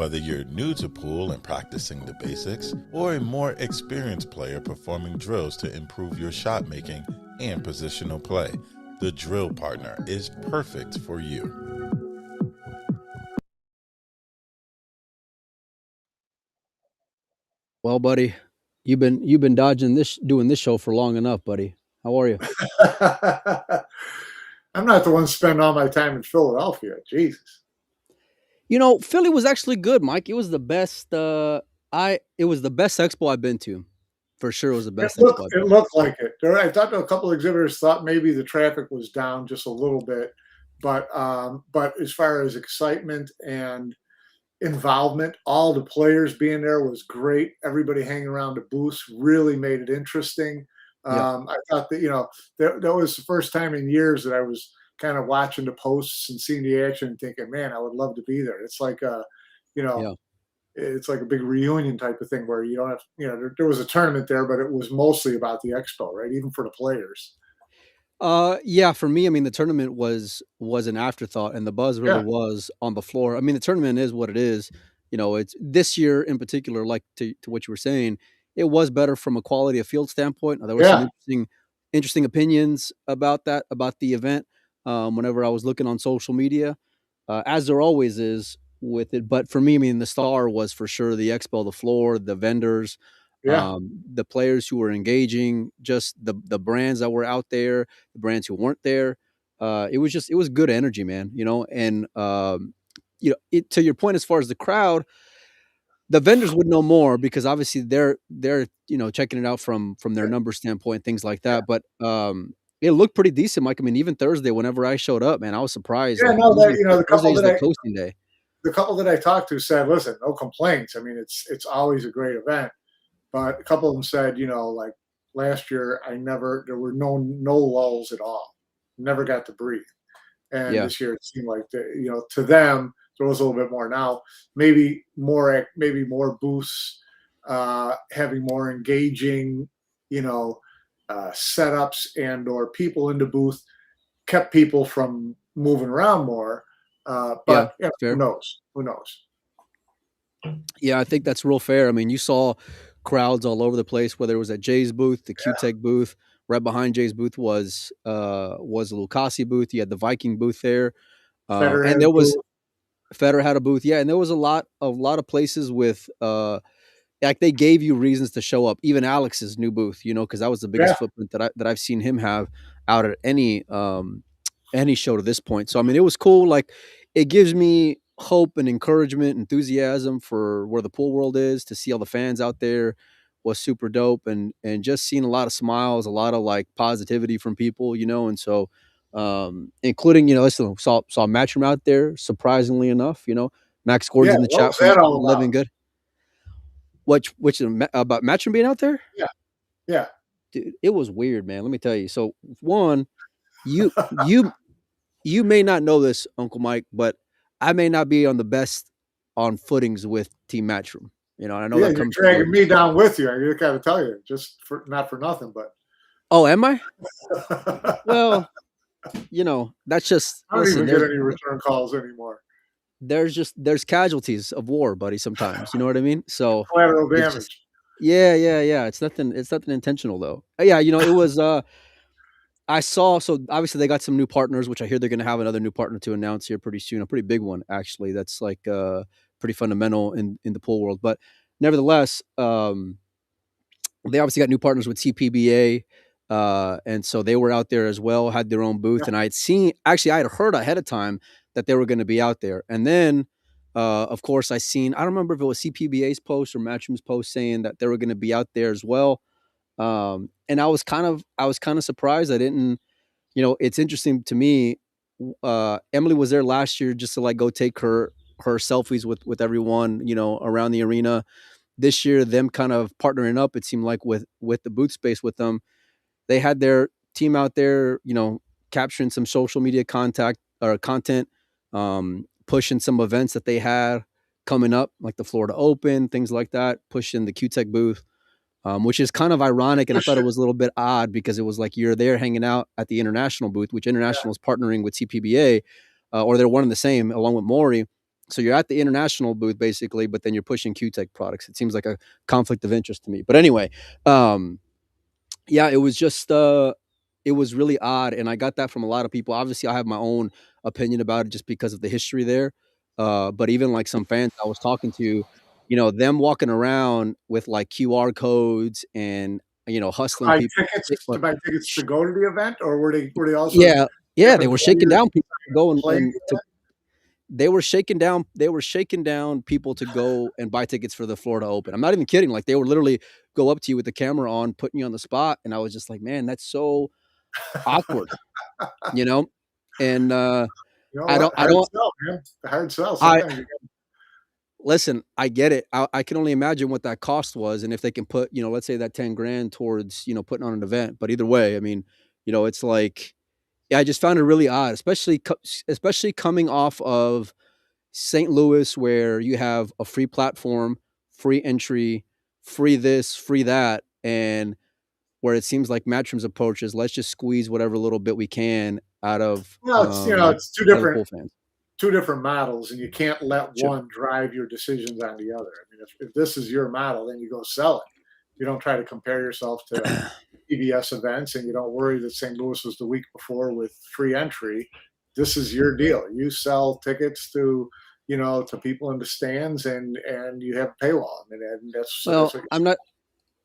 Whether you're new to pool and practicing the basics, or a more experienced player performing drills to improve your shot making and positional play, the Drill Partner is perfect for you. Well, buddy, you've been doing this show for long enough, buddy. How are you? I'm not the one spending all my time in Philadelphia. Jesus. Philly was actually good, Mike. It was the best. It was the best expo I've been to, for sure. It was the It best looked expo I've it been to. looked like it. I thought a couple of exhibitors thought maybe the traffic was down just a little bit, but as far as excitement and involvement, all the players being there was great. Everybody hanging around the booths really made it interesting. Yeah, I thought that that was the first time in years that I was kind of watching the posts and seeing the action and thinking, man, I would love to be there. It's like you know, yeah. it's like a big reunion type of thing where you don't have, there was a tournament there, but it was mostly about the expo, right? Even for the players. Yeah. For me, I mean, the tournament was an afterthought, and the buzz really Yeah, was on the floor. I mean, the tournament is what it is. It's this year in particular, like to what you were saying, it was better from a quality of field standpoint. There were some yeah, interesting opinions about the event. Whenever I was looking on social media, as there always is with it. But for me, I mean, the star was for sure the expo, the floor, the vendors, yeah, the players who were engaging, just the brands that were out there, the brands who weren't there. It was good energy, man. And to your point, as far as the crowd, the vendors would know more because obviously they're checking it out from their number standpoint, things like yeah. that. But it looked pretty decent, Mike. I mean, even Thursday, whenever I showed up, man, I was surprised. Yeah, Like no, that the Thursday couple is that the I coasting day. the couple that I talked to said, listen, no complaints. I mean, it's always a great event. But a couple of them said, like last year, there were no lulls at all. Never got to breathe. And Yeah, this year, it seemed like to them there was a little bit more. Now, maybe more booths, having more engaging, you know, setups and/or people in the booth kept people from moving around more. yeah, But who fair. knows? Who knows? Yeah, I think that's real fair. I mean, you saw crowds all over the place, whether it was at Jay's booth, the Q-Tech booth. Right behind Jay's booth was the Lucasi booth. You had the Viking booth there, Federer and had a there was booth. Federer had a booth. Yeah, and there was a lot of places with like they gave you reasons to show up. Even Alex's new booth, because that was the biggest Yeah, footprint that I've seen him have out at any show to this point. So I mean, it was cool. Like it gives me hope and encouragement, enthusiasm for where the pool world is. To see all the fans out there was super dope, and just seeing a lot of smiles, a lot of like positivity from people, and so including listen, saw Matchroom out there. Surprisingly enough, Max Gordon's yeah. in the What chat was that from all Living about? Good. Which about Matchroom being out there? Yeah, yeah. Dude, it was weird, man. Let me tell you. So one, you you you may not know this, Uncle Mike, but I may not be on the best on footings with Team Matchroom. And I know Yeah, that you're comes from. dragging me down with you. I just got to tell you, just for not for nothing, but Oh, am I? I Well, that's just don't listen. even get any return calls anymore. There's casualties of war, buddy. Sometimes you know what I mean. So Collateral it's just damage. yeah. It's nothing intentional though. Yeah, it was. I saw so obviously they got some new partners, which I hear they're going to have another new partner to announce here pretty soon. A pretty big one actually. That's like pretty fundamental in the pool world. But nevertheless, they obviously got new partners with CPBA, and so they were out there as well. Had their own Yeah, booth, and I had heard ahead of time that they were going to be out there, and then. Of course, I don't remember if it was CPBA's post or Matchroom's post saying that they were going to be out there as well. And I was kind of surprised. I didn't, it's interesting to me. Emily was there last year just to like go take her selfies with everyone, around the arena. This year, them kind of partnering up, it seemed like with the booth space with them, they had their team out there, capturing some social media contact or content, pushing some events that they had coming up, like the Florida Open, things like that, pushing the Q-Tech booth, which is kind of ironic. And I thought it pushing. was a little bit odd because it was like you're there hanging out at the international booth, which Yeah, international is partnering with CPBA, or they're one and the same along with Maury. So you're at the international booth basically, but then you're pushing Q-Tech products. It seems like a conflict of interest to me. But anyway, yeah, it was just it was really odd, and I got that from a lot of people. Obviously, I have my own opinion about it just because of the history there. But even like some fans I was talking to, them walking around with like QR codes and hustling Buy people. tickets to buy tickets to go to the event, or were they also Yeah, yeah, they different were shaking players down people to go playing and the to event? they were shaking down people to go and buy tickets for the Florida Open. I'm not even kidding. Like they would literally go up to you with the camera on, putting you on the spot, and I was just like, man, that's so awkward, you know. And You know I don't, what? I Hard don't, sell, man. Hard sell. I Sometimes you listen. I get it. I can only imagine what that cost was, and if they can put, let's say that 10 grand towards, putting on an event. But either way, I mean, it's like, yeah, I just found it really odd, especially coming off of St. Louis, where you have a free platform, free entry, free this, free that, and where it seems like Matchroom's approach is let's just squeeze whatever little bit we can out of no, it's out of the pool fans. two different models, and you can't let Sure. one drive your decisions on the other. I mean, if this is your model, then you go sell it. You don't try to compare yourself to PBS events, and you don't worry that St. Louis was the week before with free entry. This is your deal. You sell tickets to people in the stands, and you have a paywall. I mean, and that's Well, what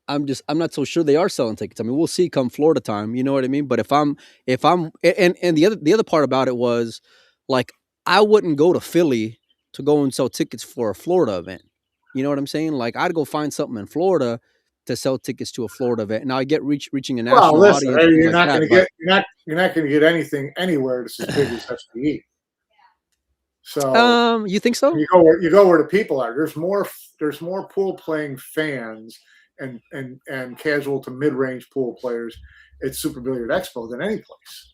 I'm not so sure they are selling tickets. I mean, we'll see come Florida time, you know what I mean? But if I'm and the other part about it was like I wouldn't go to Philly to go and sell tickets for a Florida event. You know what I'm saying? Like I'd go find something in Florida to sell tickets to a Florida event. Now I get reaching a well, national listen, audience, things you're like not going that, to but get you're not going to get anything anywhere that's as big as SPE. So you think so? you go where the people are. There's more pool playing fans and casual to mid range pool players at Super Billiard Expo than any place.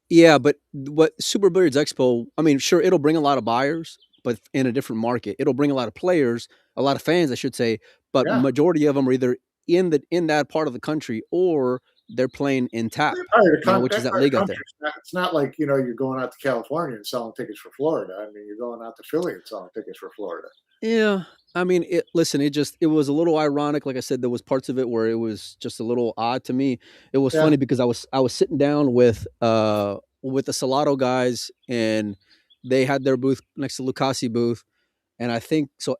Yeah, but what Super Billiards Expo, I mean, sure, it'll bring a lot of buyers, but in a different market. It'll bring a lot of players, a lot of fans, I should say, but Yeah, majority of them are either in that part of the country or they're playing in TAP, which is that that part of league the out country. there. It's not like you're going out to California and selling tickets for Florida. I mean, you're going out to Philly and selling tickets for Florida. Yeah. I mean, listen, it was a little ironic. Like I said, there was parts of it where it was just a little odd to me. It was Yeah, funny because I was sitting down with the Salado guys, and they had their booth next to Lucasi booth. And I think so.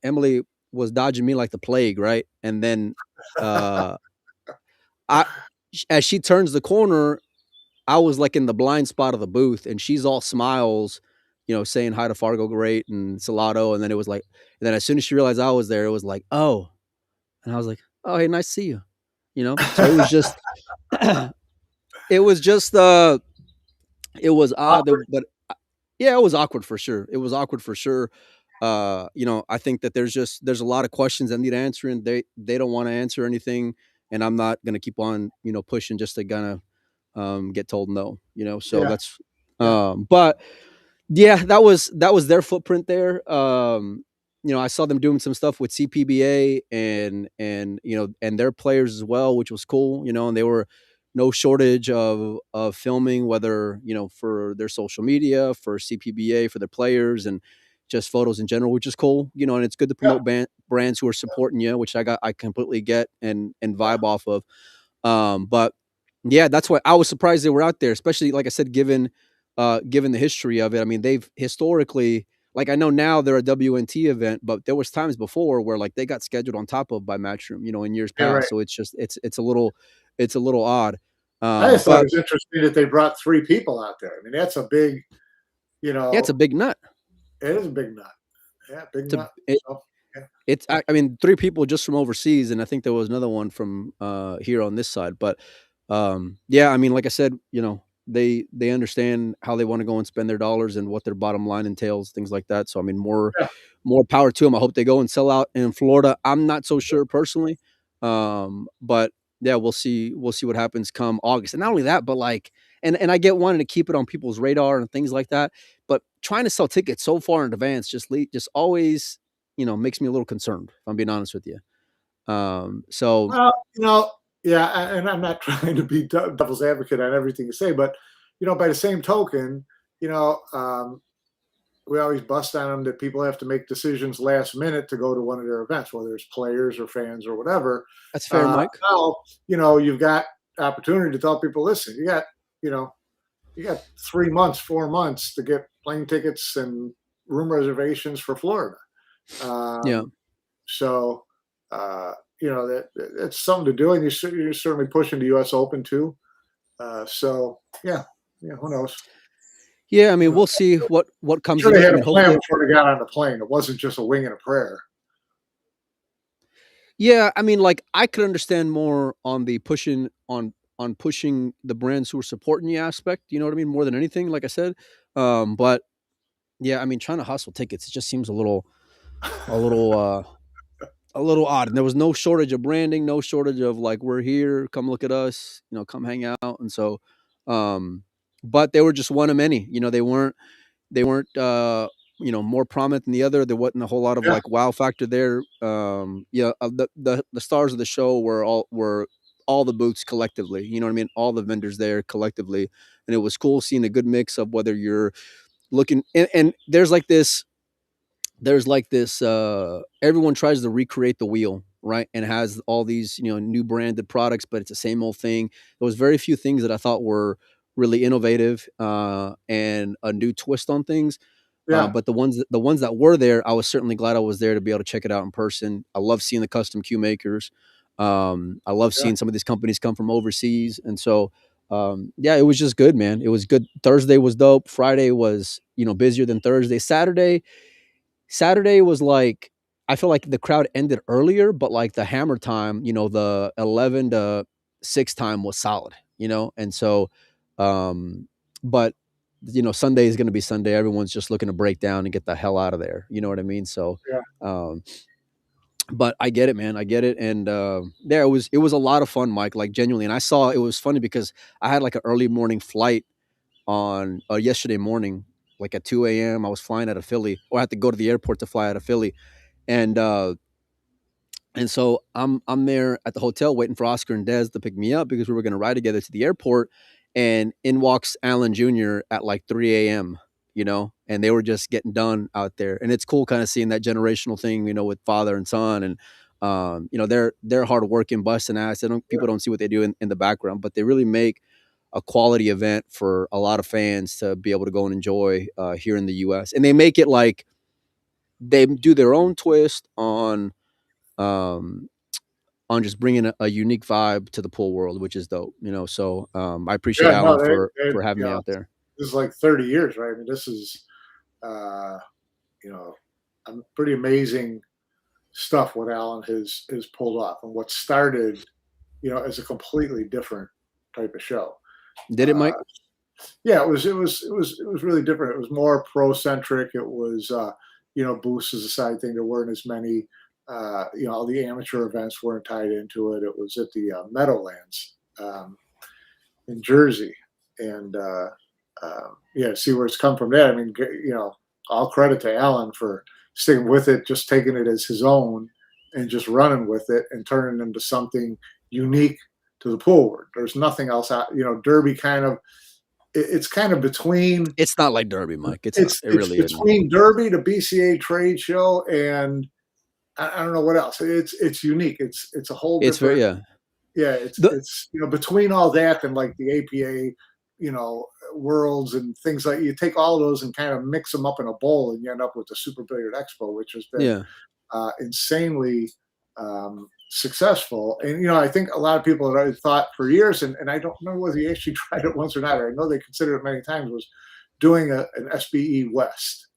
Emily was dodging me like the plague, right? And then, uh, I, as she turns the corner, I was like in the blind spot of the booth, and she's all smiles, saying hi to Fargo Great and Salado. And then it was like, and then as soon as she realized I was there, it was like, oh, and I was like, oh, hey, nice to see you. So it was just, it was just, it was odd, awkward. but yeah, it was awkward for sure. It was awkward for sure. I think that there's a lot of questions that need answering. They don't want to answer anything, and I'm not gonna keep on, pushing just to kind of get told no. So Yeah, that's yeah, but yeah, that was their footprint there. I saw them doing some stuff with CPBA and their players as well, which was cool. And they were no shortage of filming, whether for their social media, for CPBA, for their players, and just photos in general, which is cool. And it's good to yeah. promote brands who are supporting you, which I completely get and vibe off of. But yeah, that's why I was surprised they were out there, especially like I said, given the history of it. I mean, they've historically, like I know now they're a WNT event, but there was times before where like they got scheduled on top of by Matchroom, in years Yeah, past. right. So it's a little odd. I just thought it But was interesting that they brought three people out there. I mean, that's a big, you yeah, it's a know, big nut. it is a big nut. Yeah, big To nut. it, So, yeah, I mean, three people just from overseas, and I think there was another one from here on this side. But yeah, I mean, like I said, they understand how they want to go and spend their dollars and what their bottom line entails, things like that. So I mean, yeah, more power to them. I hope they go and sell out in Florida. I'm not so sure personally, but yeah, we'll see what happens come August. And not only that, but like, and I get wanting to keep it on people's radar and things like that. But trying to sell tickets so far in advance just always makes me a little concerned, if I'm being honest with you. So well, yeah, and I'm not trying to be devil's advocate on everything you say, but by the same token, you know, um, we always bust on them that people have to make decisions last minute to go to one of their events, whether it's players or fans or whatever. That's fair, Mike. Now, you've got opportunity to tell people, listen, you know, you got 3 months, 4 months to get plane tickets and room reservations for Florida. Yeah. So, that's something to do, and you're certainly pushing the U.S. Open too. So, yeah, who knows? Yeah, I mean, we'll see what comes Sure, of they it. I had a mean, plan hopefully. before they got on the plane. It wasn't just a wing and a prayer. Yeah, I mean, like I could understand more on the pushing the brands who are supporting the aspect. You know what I mean? More than anything, like I said. But yeah, I mean, trying to hustle tickets, it just seems a little, a little odd. And there was no shortage of branding, no shortage of like, we're here, come look at us, come hang out. And so, but they were just one of many. They weren't more prominent than the other. There wasn't a whole lot of Yeah, like wow factor there. The stars of the show were all the booths collectively. You know what I mean? All the vendors there collectively, and it was cool seeing a good mix of whether you're looking and there's like this everyone tries to recreate the wheel, right, and has all these new branded products, but it's the same old thing. There was very few things that I thought were really innovative and a new twist on things. yeah, But the ones that were there, I was certainly glad I was there to be able to check it out in person. I love seeing the custom cue makers. I love yeah, seeing some of these companies come from overseas, and so yeah, it was just good, man. It was good. Thursday was dope. Friday was busier than Thursday. Saturday was like, I feel like the crowd ended earlier, but like the hammer time, the 11 to 6 time was solid, and so, um, but Sunday is going to be Sunday. Everyone's just looking to break down and get the hell out of there. You know what I mean? So, yeah, um, but I get it, man. I get it. And yeah, it was a lot of fun, Mike, like genuinely. And I saw, it was funny because I had like an early morning flight on yesterday morning, like at 2 a.m. I was flying out of Philly, or I had to go to the airport to fly out of Philly. And so I'm there at the hotel waiting for Oscar and Des to pick me up because we were going to ride together to the airport. And in walks Alan Jr. at like 3 a.m. And they were just getting done out there. And it's cool kind of seeing that generational thing, with father and son. And they're hard working, busting ass. yeah, People don't see what they do in the background, but they really make a quality event for a lot of fans to be able to go and enjoy here in the U.S. And they make it like they do their own twist um, on just bringing a unique vibe to the pool world, which is dope. So I appreciate yeah. No, Alan for having me out there. this is like 30 years, right? I mean, this is, uh, you know, pretty amazing stuff what Alan has pulled off, and what started, as a completely different type of show. Did it, Uh, Mike? yeah, it was really different. It was more pro centric. It was, boosts as a side thing. There weren't as many, all the amateur events weren't tied into it. It was at the Meadowlands in Jersey, and yeah, see where it's come from there. I mean, all credit to Alan for sticking with it, just taking it as his own, and just running with it and turning it into something unique to the pool world. There's nothing else out. Derby kind of, it's kind of between. It's not like Derby, Mike. It's not. It It's really isn't. between Derby, the BCA trade show, and I don't know what else. It's unique. It's a whole It's very, different. yeah. Yeah, The, it's between all that and like the APA, worlds and things like, you take all of those and kind of mix them up in a bowl, and you end up with the Super Billiard Expo, which has been yeah. insanely successful. And I think a lot of people had thought for years, and I don't know whether he actually tried it once or not. I know they considered it many times, was doing an SBE West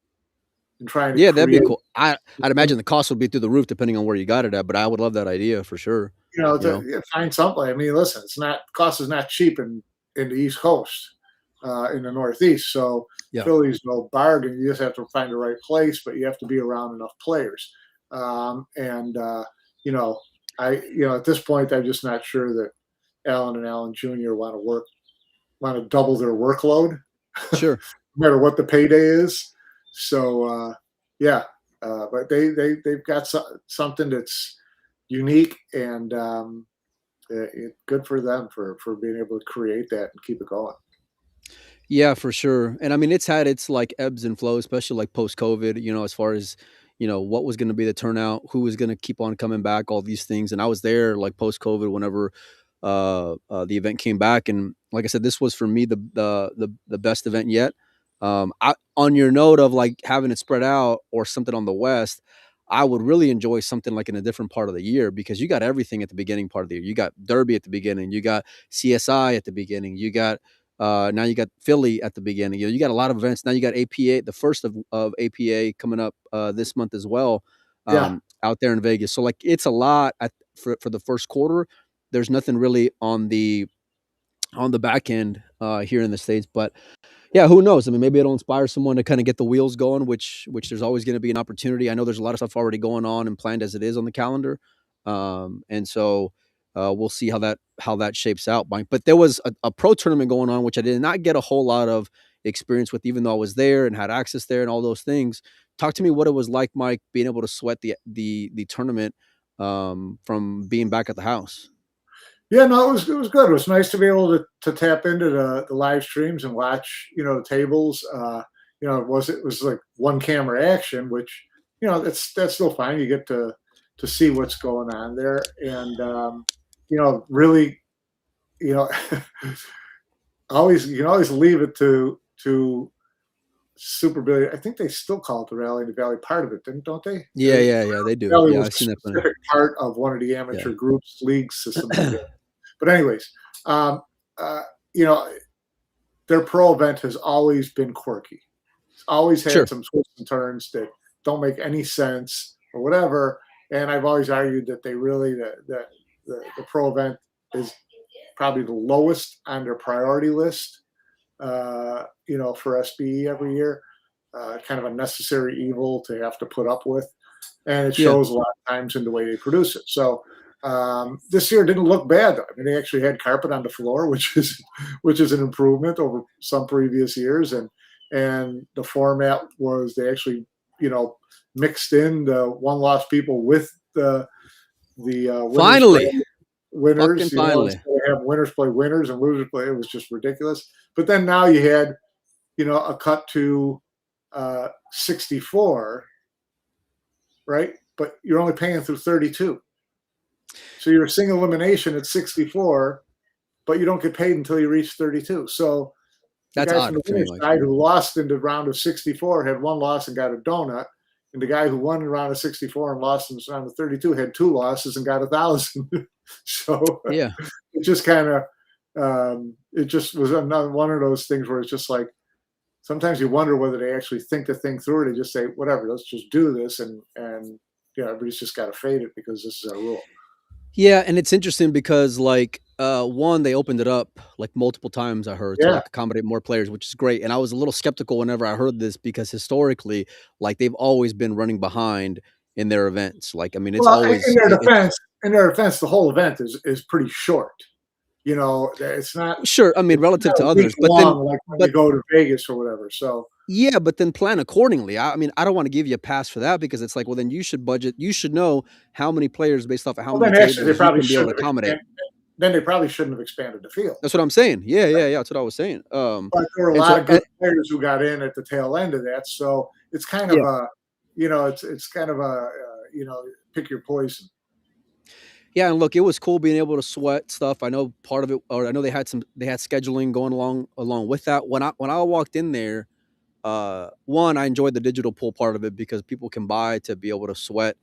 and trying to Yeah, that'd be create, cool. I'd imagine the cost would be through the roof depending on where you got it at, but I would love that idea for sure. to find something. I mean, listen, cost is not cheap in the East Coast, in the Northeast. So Yeah. Philly's no bargain. You just have to find the right place, but you have to be around enough players. And at this point, I'm just not sure that Alan and Alan Jr. want to double their workload, Sure. no matter what the payday is. So yeah, but they've got something that's unique, and good for them for being able to create that and keep it going. Yeah, for sure. And I mean, it's had its like ebbs and flows, especially like post COVID, as far as, what was going to be the turnout, who was going to keep on coming back, all these things. And I was there like post COVID whenever the event came back. And like I said, this was for me the best event yet. On your note of like having it spread out or something on the West, I would really enjoy something like in a different part of the year because you got everything at the beginning part of the year. You got Derby at the beginning, you got CSI at the beginning, you got now you got Philly at the beginning. You got a lot of events. Now you got APA, the first of APA coming up this month as well, Yeah, out there in Vegas. So like it's a lot for the first quarter. There's nothing really on the back end here in the States, but yeah, who knows? I mean, maybe it'll inspire someone to kind of get the wheels going, which there's always going to be an opportunity. I know there's a lot of stuff already going on and planned as it is on the calendar, and so we'll see how that shapes out. Mike. But there was a pro tournament going on, which I did not get a whole lot of experience with, even though I was there and had access there and all those things. Talk to me what it was like, Mike, being able to sweat the tournament from being back at the house. yeah, no, it was good. It was nice to be able to tap into the live streams and watch, the tables. It was like one camera action, which that's still fine. You get to see what's going on there, and really, you know, always you can always leave it to Super Billiard. I think they still call it the Rally in the Valley part of it, don't they? Yeah, yeah, yeah, they do. Valley Yeah, was I've a seen that plenty. specific part of one of the Yeah. amateur groups league systems. But anyways, um, uh, you know, their pro event has always been quirky. It's always had Sure. some twists and turns that don't make any sense or whatever. And I've always argued that they really the pro event is probably the lowest on their priority list. For SBE every year, kind of a necessary evil to have to put up with, and it Yeah. shows a lot of times in the way they produce it. So this year didn't look bad though. I mean, they actually had carpet on the floor, which is an improvement over some previous years, and the format was they actually mixed in the one loss people with the winners play Finally. Fucking winners. finally. Instead of having winners play winners and losers play, it was just ridiculous. But then now you had a cut to 64, right? But you're only paying through 32. So you're single elimination at 64, but you don't get paid until you reach 32. So the That's guy from odd the to me, winner's Mike. side who lost in the round of 64 had one loss and got a donut. And the guy who won in the round of 64 and lost in the round of 32 had two losses and got 1,000. So Yeah. it just kind of, it just was another one of those things where it's just like, sometimes you wonder whether they actually think the thing through, or they just say, whatever, let's just do this. And everybody's just got to fade it because this is our rule. Yeah, and it's interesting because like one, they opened it up like multiple times I heard to Yeah. like accommodate more players, which is great. And I was a little skeptical whenever I heard this because historically, like they've always been running behind in their events. Like I mean, it's Well, always it's in their defense, the whole event is pretty short. It's not sure. I mean, it's relative not to a week others, but then long like when you but go to Vegas or whatever. So yeah, but then plan accordingly. I mean, I don't want to give you a pass for that because it's like, well, then you should budget. You should know how many players based off of how well, many then actually they tables you probably can be able to shouldn't have accommodate. expanded. Then they probably shouldn't have expanded the field. That's what I'm saying. Yeah, yeah, yeah. That's what I was saying. But there were a And lot so of good players who got in at the tail end of that. So it's kind of yeah, a, it's kind of a, pick your poison. yeah. And look, it was cool being able to sweat stuff. I know part of it, or I know they had scheduling going along with that. When I walked in there, one, I enjoyed the digital pool part of it because people can buy to be able to sweat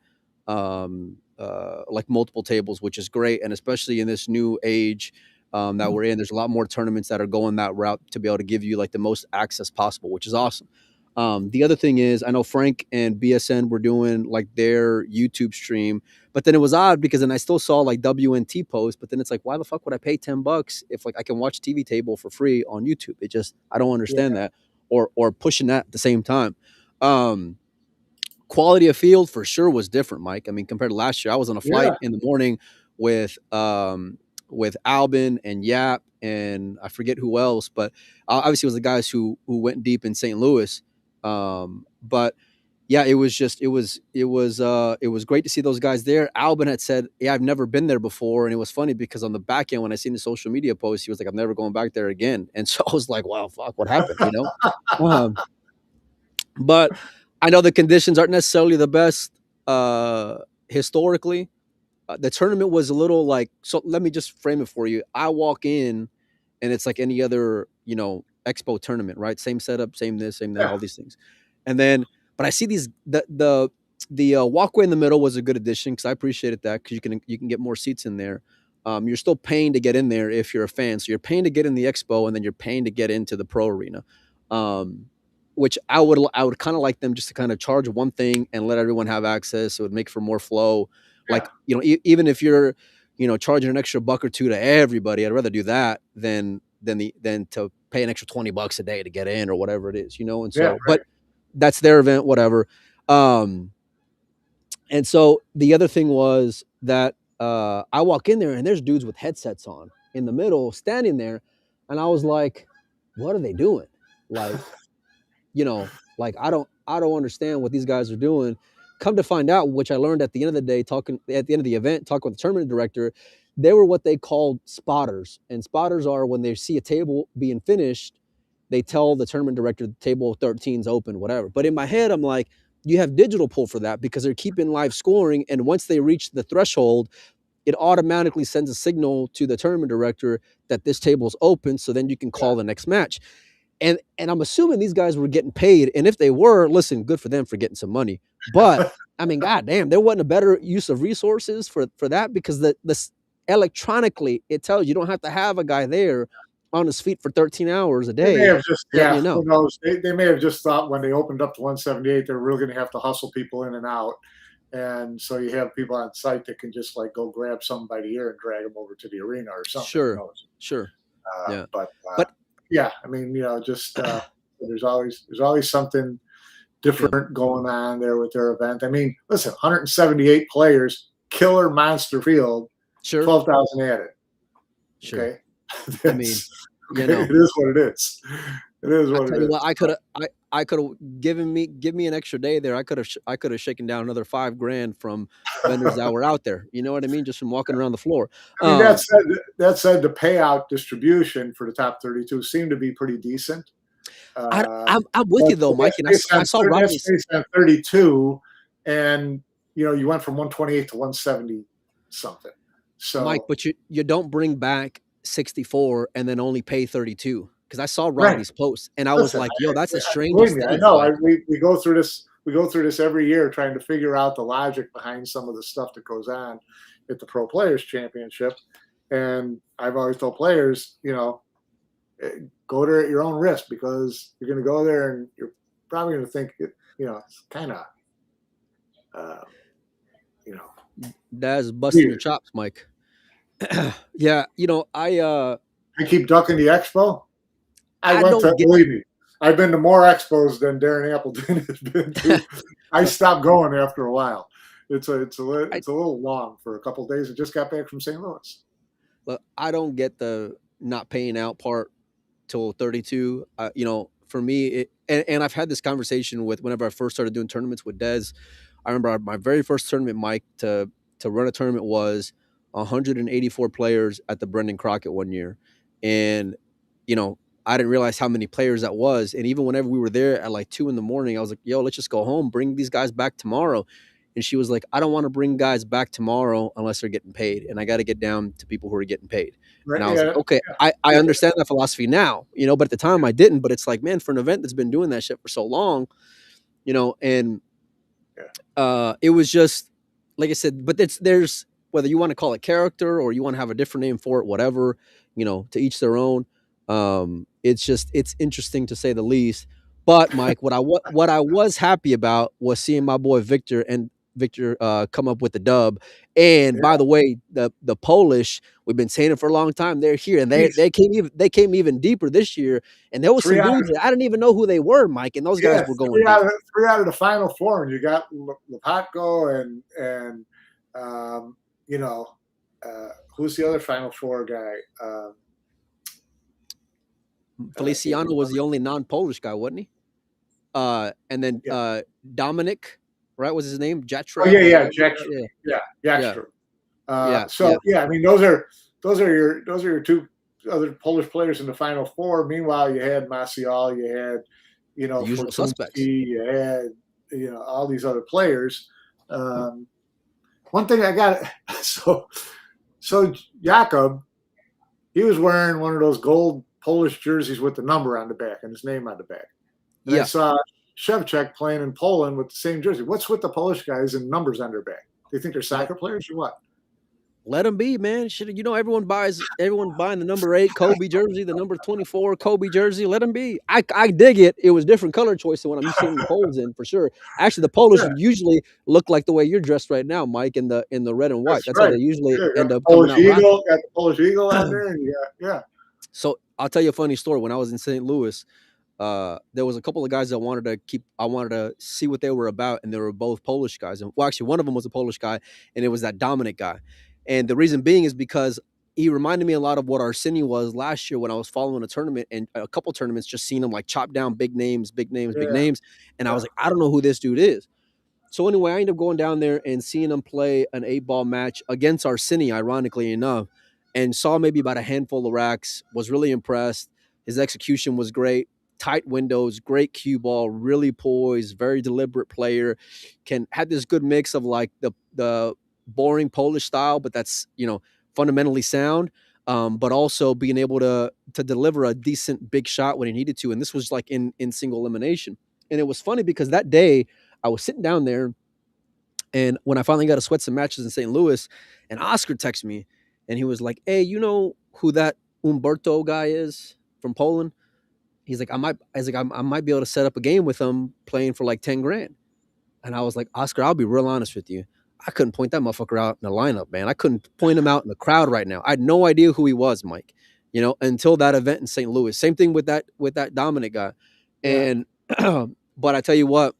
like multiple tables, which is great. And especially in this new age that we're in, there's a lot more tournaments that are going that route to be able to give you like the most access possible, which is awesome. The other thing is, I know Frank and BSN were doing like their YouTube stream, but then it was odd because then I still saw like WNT post, but then it's like, why the fuck would I pay $10 if like I can watch TV table for free on YouTube? It just, I don't Yeah. understand that, or pushing that at the same time. Quality of field for sure was different, Mike. I mean, compared to last year, I was on a Yeah. flight in the morning with Albin and Yap and I forget who else, but obviously it was the guys who went deep in St. Louis. But yeah, it was just it was great to see those guys there. Albin had said, "Yeah, I've never been there before," and it was funny because on the back end when I seen the social media post, he was like, "I'm never going back there again." And so I was like, "Wow, fuck, what happened?" You know. But I know the conditions aren't necessarily the best historically. The tournament was a little like, so let me just frame it for you. I walk in and it's like any other, expo tournament, right? Same setup, same this, same that, Yeah, all these things. And then, but I see these the walkway in the middle was a good addition because I appreciated that because you can get more seats in there. You're still paying to get in there if you're a fan, so you're paying to get in the expo and then you're paying to get into the pro arena. Um, which I would kind of like them just to kind of charge one thing and let everyone have access. It would make for more flow. yeah, Like even if you're charging an extra buck or two to everybody, I'd rather do that than to pay an extra $20 a day to get in or whatever it is. And yeah. so, but that's their event, whatever. Um, and so the other thing was that I walk in there and there's dudes with headsets on in the middle, standing there, and I was like, "What are they doing?" Like, like I don't understand what these guys are doing. Come to find out, which I learned at the end of the day, talking at the end of the event, talking with the tournament director, they were what they called spotters. And spotters are when they see a table being finished, they tell the tournament director the table 13's open, whatever. But in my head, I'm like, you have digital pull for that because they're keeping live scoring. And once they reach the threshold, it automatically sends a signal to the tournament director that this table's open. So then you can call the next match. And I'm assuming these guys were getting paid. And if they were, listen, good for them for getting some money. But I mean, goddamn, there wasn't a better use of resources for that because the electronically it tells you don't have to have a guy there on his feet for 13 hours a They may day have just, letting yeah, you know. who knows? They may have just thought when they opened up to 178, they're really going to have to hustle people in and out. And so you have people on site that can just like go grab some by the ear and drag them over to the arena or something. Who Sure, knows? sure, yeah, But but yeah, I mean, just there's always something yeah, different going on there with their event. I mean, listen, 178 players, killer monster field, sure, 12,000 added. sure. Okay, I mean, that's you okay. know, It is what it is. It is I what it tell you is. what, I could have give me an extra day there. I could have shaken down another 5 grand from vendors that were out there. You know what I mean? Just from walking around the floor. I mean, Um, that said, the payout distribution for the top 32 seemed to be pretty decent. I, Uh, I'm with but, you though, but Mike, and I saw that's Rodney's. based on 32, and you went from 128 to 170 something. Mike, So but you don't bring back 64 and then only pay 32 because I saw right, Rodney's post and I was listen, like, yo, that's the believe strangest me, I thing. know. Like, We go through this. We go through this every year, trying to figure out the logic behind some of the stuff that goes on at the Pro Players Championship. And I've always told players, go there at your own risk because you're going to go there and you're probably going to think, it's kind of, uh, you know, that's busting your weird. chops, Mike. Yeah, I keep ducking the expo. I I went to, don't get believe me, I've been to more expos than Darren Appleton has been to. I stopped going after a while. I It's a little long for a couple of days. I just got back from St. Louis. look, I don't get the not paying out part till 32. For me, and I've had this conversation with whenever I first started doing tournaments with Dez. I remember my very first tournament, Mike, to run a tournament was 184 players at the Brendan Crockett one year, and you know I didn't realize how many players that was. And even whenever we were there at like 2 in the morning, I was like, "Yo, let's just go home. Bring these guys back tomorrow." And she was like, "I don't want to bring guys back tomorrow unless they're getting paid, and I got to get down to people who are getting paid." And Right? I was like, Yeah. "Okay, I Yeah. understand that philosophy now, but at the time I didn't. But it's like, man, for an event that's been doing that shit for so long, and Yeah. it was just like I said, but there's whether you want to call it character or you want to have a different name for it, whatever, to each their own. It's interesting to say the least. But Mike, what I was happy about was seeing my boy Victor come up with the dub. And Yeah. by the way, the Polish, we've been saying it for a long time. They're here, and they Jeez. they came even deeper this year. And there was Three some out dudes that I didn't even know who they were, Mike, and those guys Yeah, were going three deep. out of the final four, and you got Lopatko and you know who's the other final four guy? I can't Feliciano was remember. the only non-Polish guy, wasn't he? And then Yeah. Dominic, right? Was his name? Oh Jatra? yeah, Was that yeah, his name? Jack. Yeah, Yeah, yeah, Jackstrom. yeah, yeah. So yeah, I mean those are your two other Polish players in the final four. Meanwhile, you had Martial, you had The usual Fortunski, suspects. you had all these other players. Um, One thing I got so so Jakob, he was wearing one of those gold Polish jerseys with the number on the back and his name on the back. And I Yeah. saw Shevchuk playing in Poland with the same jersey. What's with the Polish guys and numbers on their back? They think they're Let soccer players or what? let them be, man. Should everyone buying the number 8 Kobe jersey, the number 24 Kobe jersey. Let them be. I dig it. It was different color choice than what I'm used to seeing the Poles in for sure. Actually, the Polish Yeah, usually look like the way you're dressed right now, Mike, in the red and white. that's That's how right. they usually Yeah, end up coming out Got the Polish Eagle on rocking. there, and yeah, So I'll tell you a funny story. When I was in St. Louis, there was a couple of guys that I wanted to see what they were about, and they were both Polish guys. And well, actually, one of them was a Polish guy, and it was that Dominic guy. And the reason being is because he reminded me a lot of what Arsini was last year when I was following a tournament and a couple tournaments, just seeing him like chop down big names, big names, big yeah, names. And I yeah, was like, I don't know who this dude is. So anyway, I ended up going down there and seeing him play an 8-ball match against Arsini, ironically enough, and saw maybe about a handful of racks. Was really impressed. His execution was great. Tight windows, great cue ball, really poised, very deliberate player. Had this good mix of like the boring Polish style, but that's fundamentally sound. But also being able to deliver a decent big shot when he needed to. And this was like in single elimination. And it was funny because that day I was sitting down there, and when I finally got to sweat some matches in St. Louis, and Oscar texted me, and he was like, "Hey, you know who that Umberto guy is from Poland?" He's like, I might be able to set up a game with him playing for like 10 grand." And I was like, Oscar, I'll be real honest with you. I couldn't point that motherfucker out in the lineup, man. I couldn't point him out in the crowd right now. I had no idea who he was, Mike. Until that event in St. Louis. Same thing with that Dominic guy. yeah, And but I tell you what,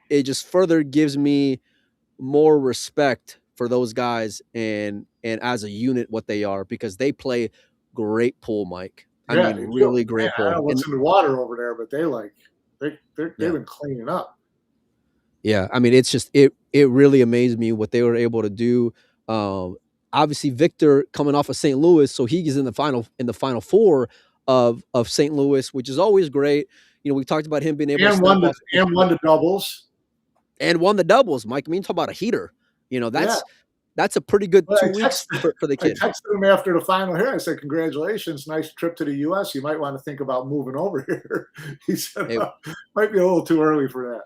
it just further gives me more respect for those guys and as a unit what they are, because they play great pool, Mike. I yeah. mean, They do. really Man, great I don't pool. know what's And in the water over there, but they've yeah, been cleaning up. yeah. I mean, it's just it really amazed me what they were able to do. Um, Obviously Victor coming off of St. Louis, so he is in the final four of St. Louis, which is always great. We talked about him being able to And snap off won the doubles. and won the doubles. Mike, I mean, talk about a heater. Yeah. That's a pretty good But 2 weeks for the I kid. texted him after the final here. I said, "Congratulations, nice trip to the U.S. You might want to think about moving over here." He said, Hey, "Might be a little too early for that."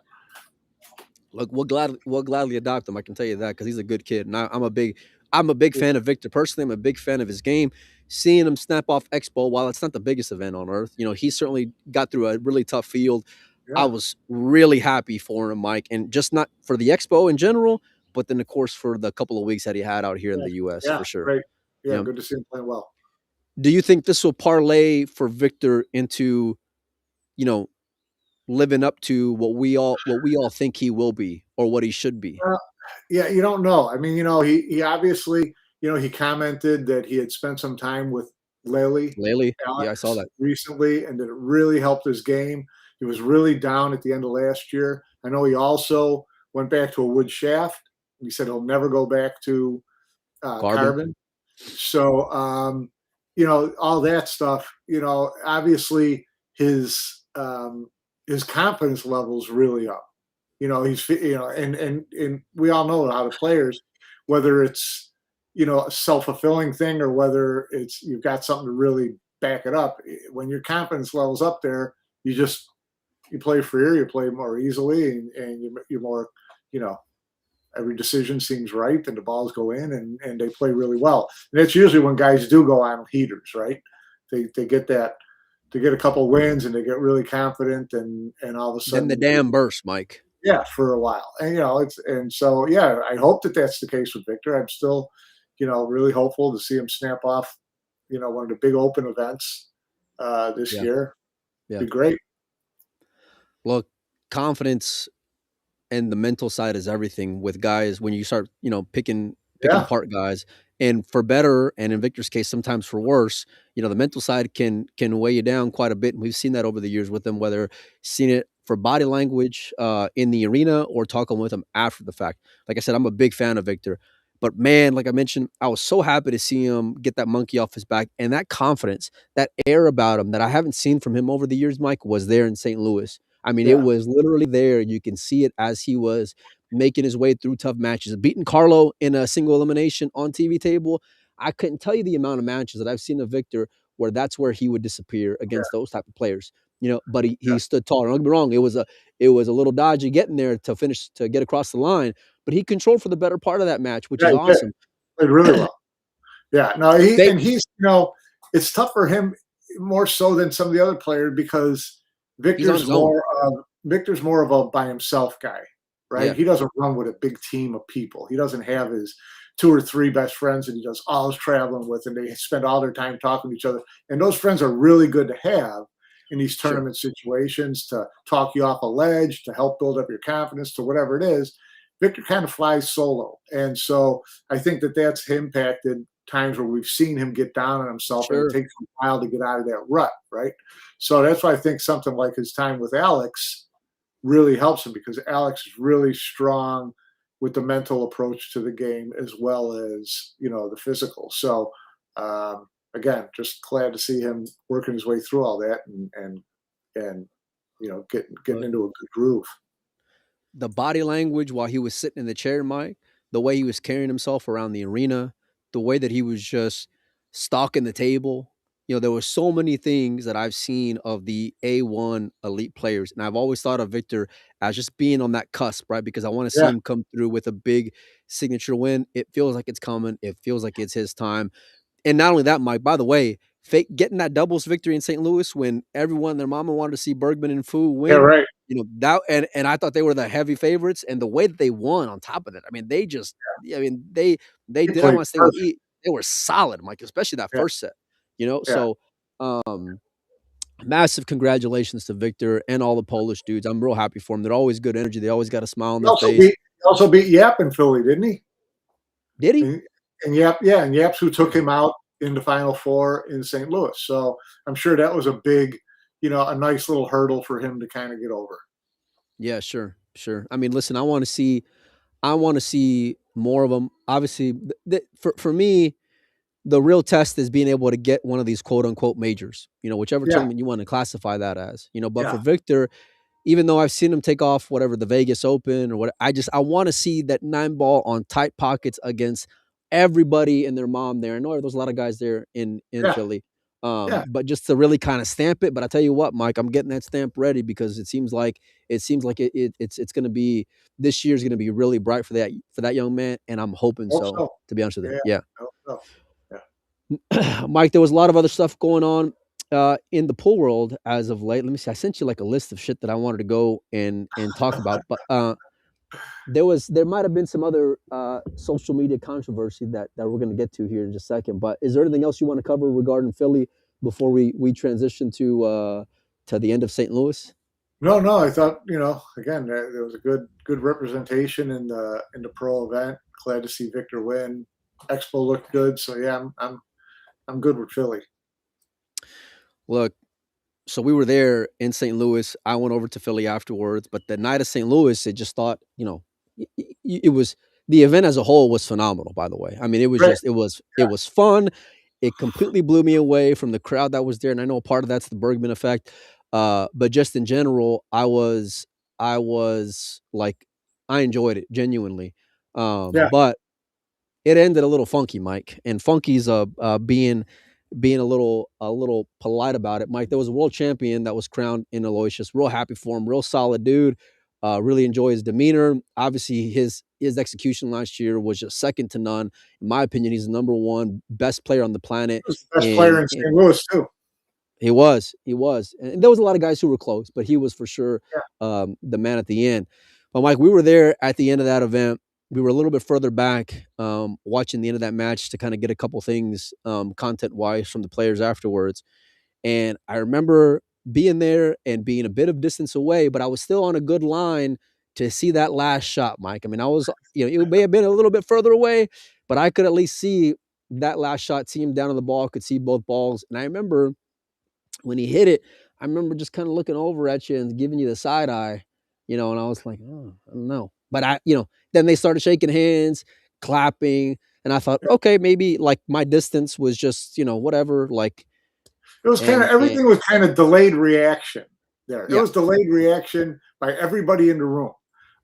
look, we'll gladly adopt him. I can tell you that because he's a good kid, and I'm a big fan of Victor personally. I'm a big fan of his game. Seeing him snap off Expo, while it's not the biggest event on earth, he certainly got through a really tough field. I Yeah, was really happy for him, Mike, and just not for the Expo in general, but then of course for the couple of weeks that he had out here in yeah, the U.S. yeah. for sure. Great. Yeah, Yeah. good to see him playing well. Do you think this will parlay for Victor into, you know, living up to what we all think he will be or what he should be? Uh, yeah, you don't know. I mean, he obviously, he commented that he had spent some time with Lely Lately, yeah, I saw Alex that. recently, and that it really helped his game. He was really down at the end of last year. I know he also went back to a wood shaft. He said he'll never go back to Carbon. carbon. So, all that stuff. Obviously his confidence level's really up. He's and we all know how the players, whether it's a self-fulfilling thing or whether it's you've got something to really back it up. When your confidence level's up there, you play freer, you play more easily, and you're more, you know, every decision seems right, and the balls go in, and they play really well. And that's usually when guys do go on heaters, right? They get that, they get a couple wins and they get really confident, and all of a Then the sudden, dam burst, Mike. yeah, for a while. And so yeah, I hope that that's the case with Victor. I'm still, really hopeful to see him snap off, one of the big open events this Yeah, year. yeah. Be great. Look, confidence and the mental side is everything with guys when you start, picking Yeah, apart guys. and for better, and in Victor's case, sometimes for worse, the mental side can weigh you down quite a bit. And we've seen that over the years with him, whether seen it for body language in the arena or talking with him after the fact. Like I said, I'm a big fan of Victor. But man, like I mentioned, I was so happy to see him get that monkey off his back, and that confidence, that air about him that I haven't seen from him over the years, Mike, was there in St. Louis. I mean, it Yeah. was literally there. You can see it as he was making his way through tough matches, beating Carlo in a single elimination on TV table. I couldn't tell you the amount of matches that I've seen of Victor where that's where he would disappear against those type of players. But he stood tall. Don't get me wrong, it was a little dodgy getting there to get across the line, but he controlled for the better part of that match, which Yeah, is he did. awesome. Played really well. Yeah. No, They he's, it's tough for him more so than some of the other players because He's on his own. Victor's more of a by himself guy, right? Yeah. He doesn't run with a big team of people. He doesn't have his 2 or 3 best friends that he does all his traveling with, and they spend all their time talking to each other. And those friends are really good to have in these Sure. tournament situations to talk you off a ledge, to help build up your confidence, to whatever it is. Victor kind of flies solo. And so I think that that's impacted times where we've seen him get down on himself, and Sure. it takes a while to get out of that rut, right? So that's why I think something like his time with Alex really helps him, because Alex is really strong with the mental approach to the game as well as, the physical. So again, just glad to see him working his way through all that and getting into a good groove. The body language while he was sitting in the chair, Mike, the way he was carrying himself around the arena, the way that he was just stalking the table. There were so many things that I've seen of the A1 elite players. And I've always thought of Victor as just being on that cusp, right? Because I want to see Yeah, him come through with a big signature win. It feels like it's coming. It feels like it's his time. And not only that, Mike, by the way, getting that doubles victory in St. Louis when everyone and their mama wanted to see Bergman and Fu yeah, win, right. that and I thought they were the heavy favorites, and the way that they won on top of it, I mean, they He did, I played want to say with perfect. E, they were solid, Mike, especially that Yeah, first set, yeah. so massive congratulations to Victor and all the Polish dudes. I'm real happy for them. They're always good energy. They always got a smile on He their also face. beat he also beat Yap in Philly, didn't he? Did he? And Yap, yeah, and Yaps who took him out in the Final Four in St. Louis. So I'm sure that was a big, a nice little hurdle for him to kind of get over. Yeah, sure, sure. I mean, listen, I want to see more of them. Obviously, for me, the real test is being able to get one of these quote unquote majors, whichever Yeah, tournament you want to classify that as, but for yeah. Victor, even though I've seen him take off whatever the Vegas Open or what, I want to see that 9 ball on tight pockets against everybody and their mom there. I know there's a lot of guys there in Yeah, Philly. yeah. But just to really kind of stamp it. But I tell you what, Mike, I'm getting that stamp ready because it seems like it's going to be, this year's going to be really bright for that young man, and I'm hoping Hope so. so. To be honest with you, Yeah, yeah. hope so. Yeah. Mike, there was a lot of other stuff going on in the pool world as of late. Let me see. I sent you like a list of shit that I wanted to go and talk about, but there might have been some other social media controversy that we're going to get to here in just a second. But is there anything else you want to cover regarding Philly before we transition to the end of St. Louis? No. I thought, again, there was a good representation in the pro event. Glad to see Victor win. Expo looked good, so yeah, I'm good with Philly. Look, so we were there in St. Louis. I went over to Philly afterwards, but the night of St. Louis, it just thought, it was, the event as a whole was phenomenal, by the way. I mean, it was Right. just, it was fun. It completely blew me away from the crowd that was there. And I know part of that's the Bergman effect. But just in general, I was like, I enjoyed it genuinely. Yeah. But it ended a little funky, Mike, and funky's being a little polite about it. Mike, there was a world champion that was crowned in Aloysius. Real happy for him. Real solid dude. Really enjoy his demeanor. Obviously, his execution last year was just second to none. In my opinion, he's the number one best player on the planet. He was the best player And, in St. Louis too. he was, and there was a lot of guys who were close, but he was for sure Yeah. the man at the end. But Mike, we were there at the end of that event. We were a little bit further back, watching the end of that match to kind of get a couple things, content wise, from the players afterwards. And I remember being there and being a bit of distance away, but I was still on a good line to see that last shot, Mike. I mean, I was, it may have been a little bit further away, but I could at least see that last shot, see him down on the ball, could see both balls. And I remember when he hit it, I remember just kind of looking over at you and giving you the side eye, and I was like, oh, I don't know. But then they started shaking hands, clapping, and I thought, okay, maybe like my distance was just, whatever, like. It was kind of, everything was kind of delayed reaction there. It was delayed reaction by everybody in the room.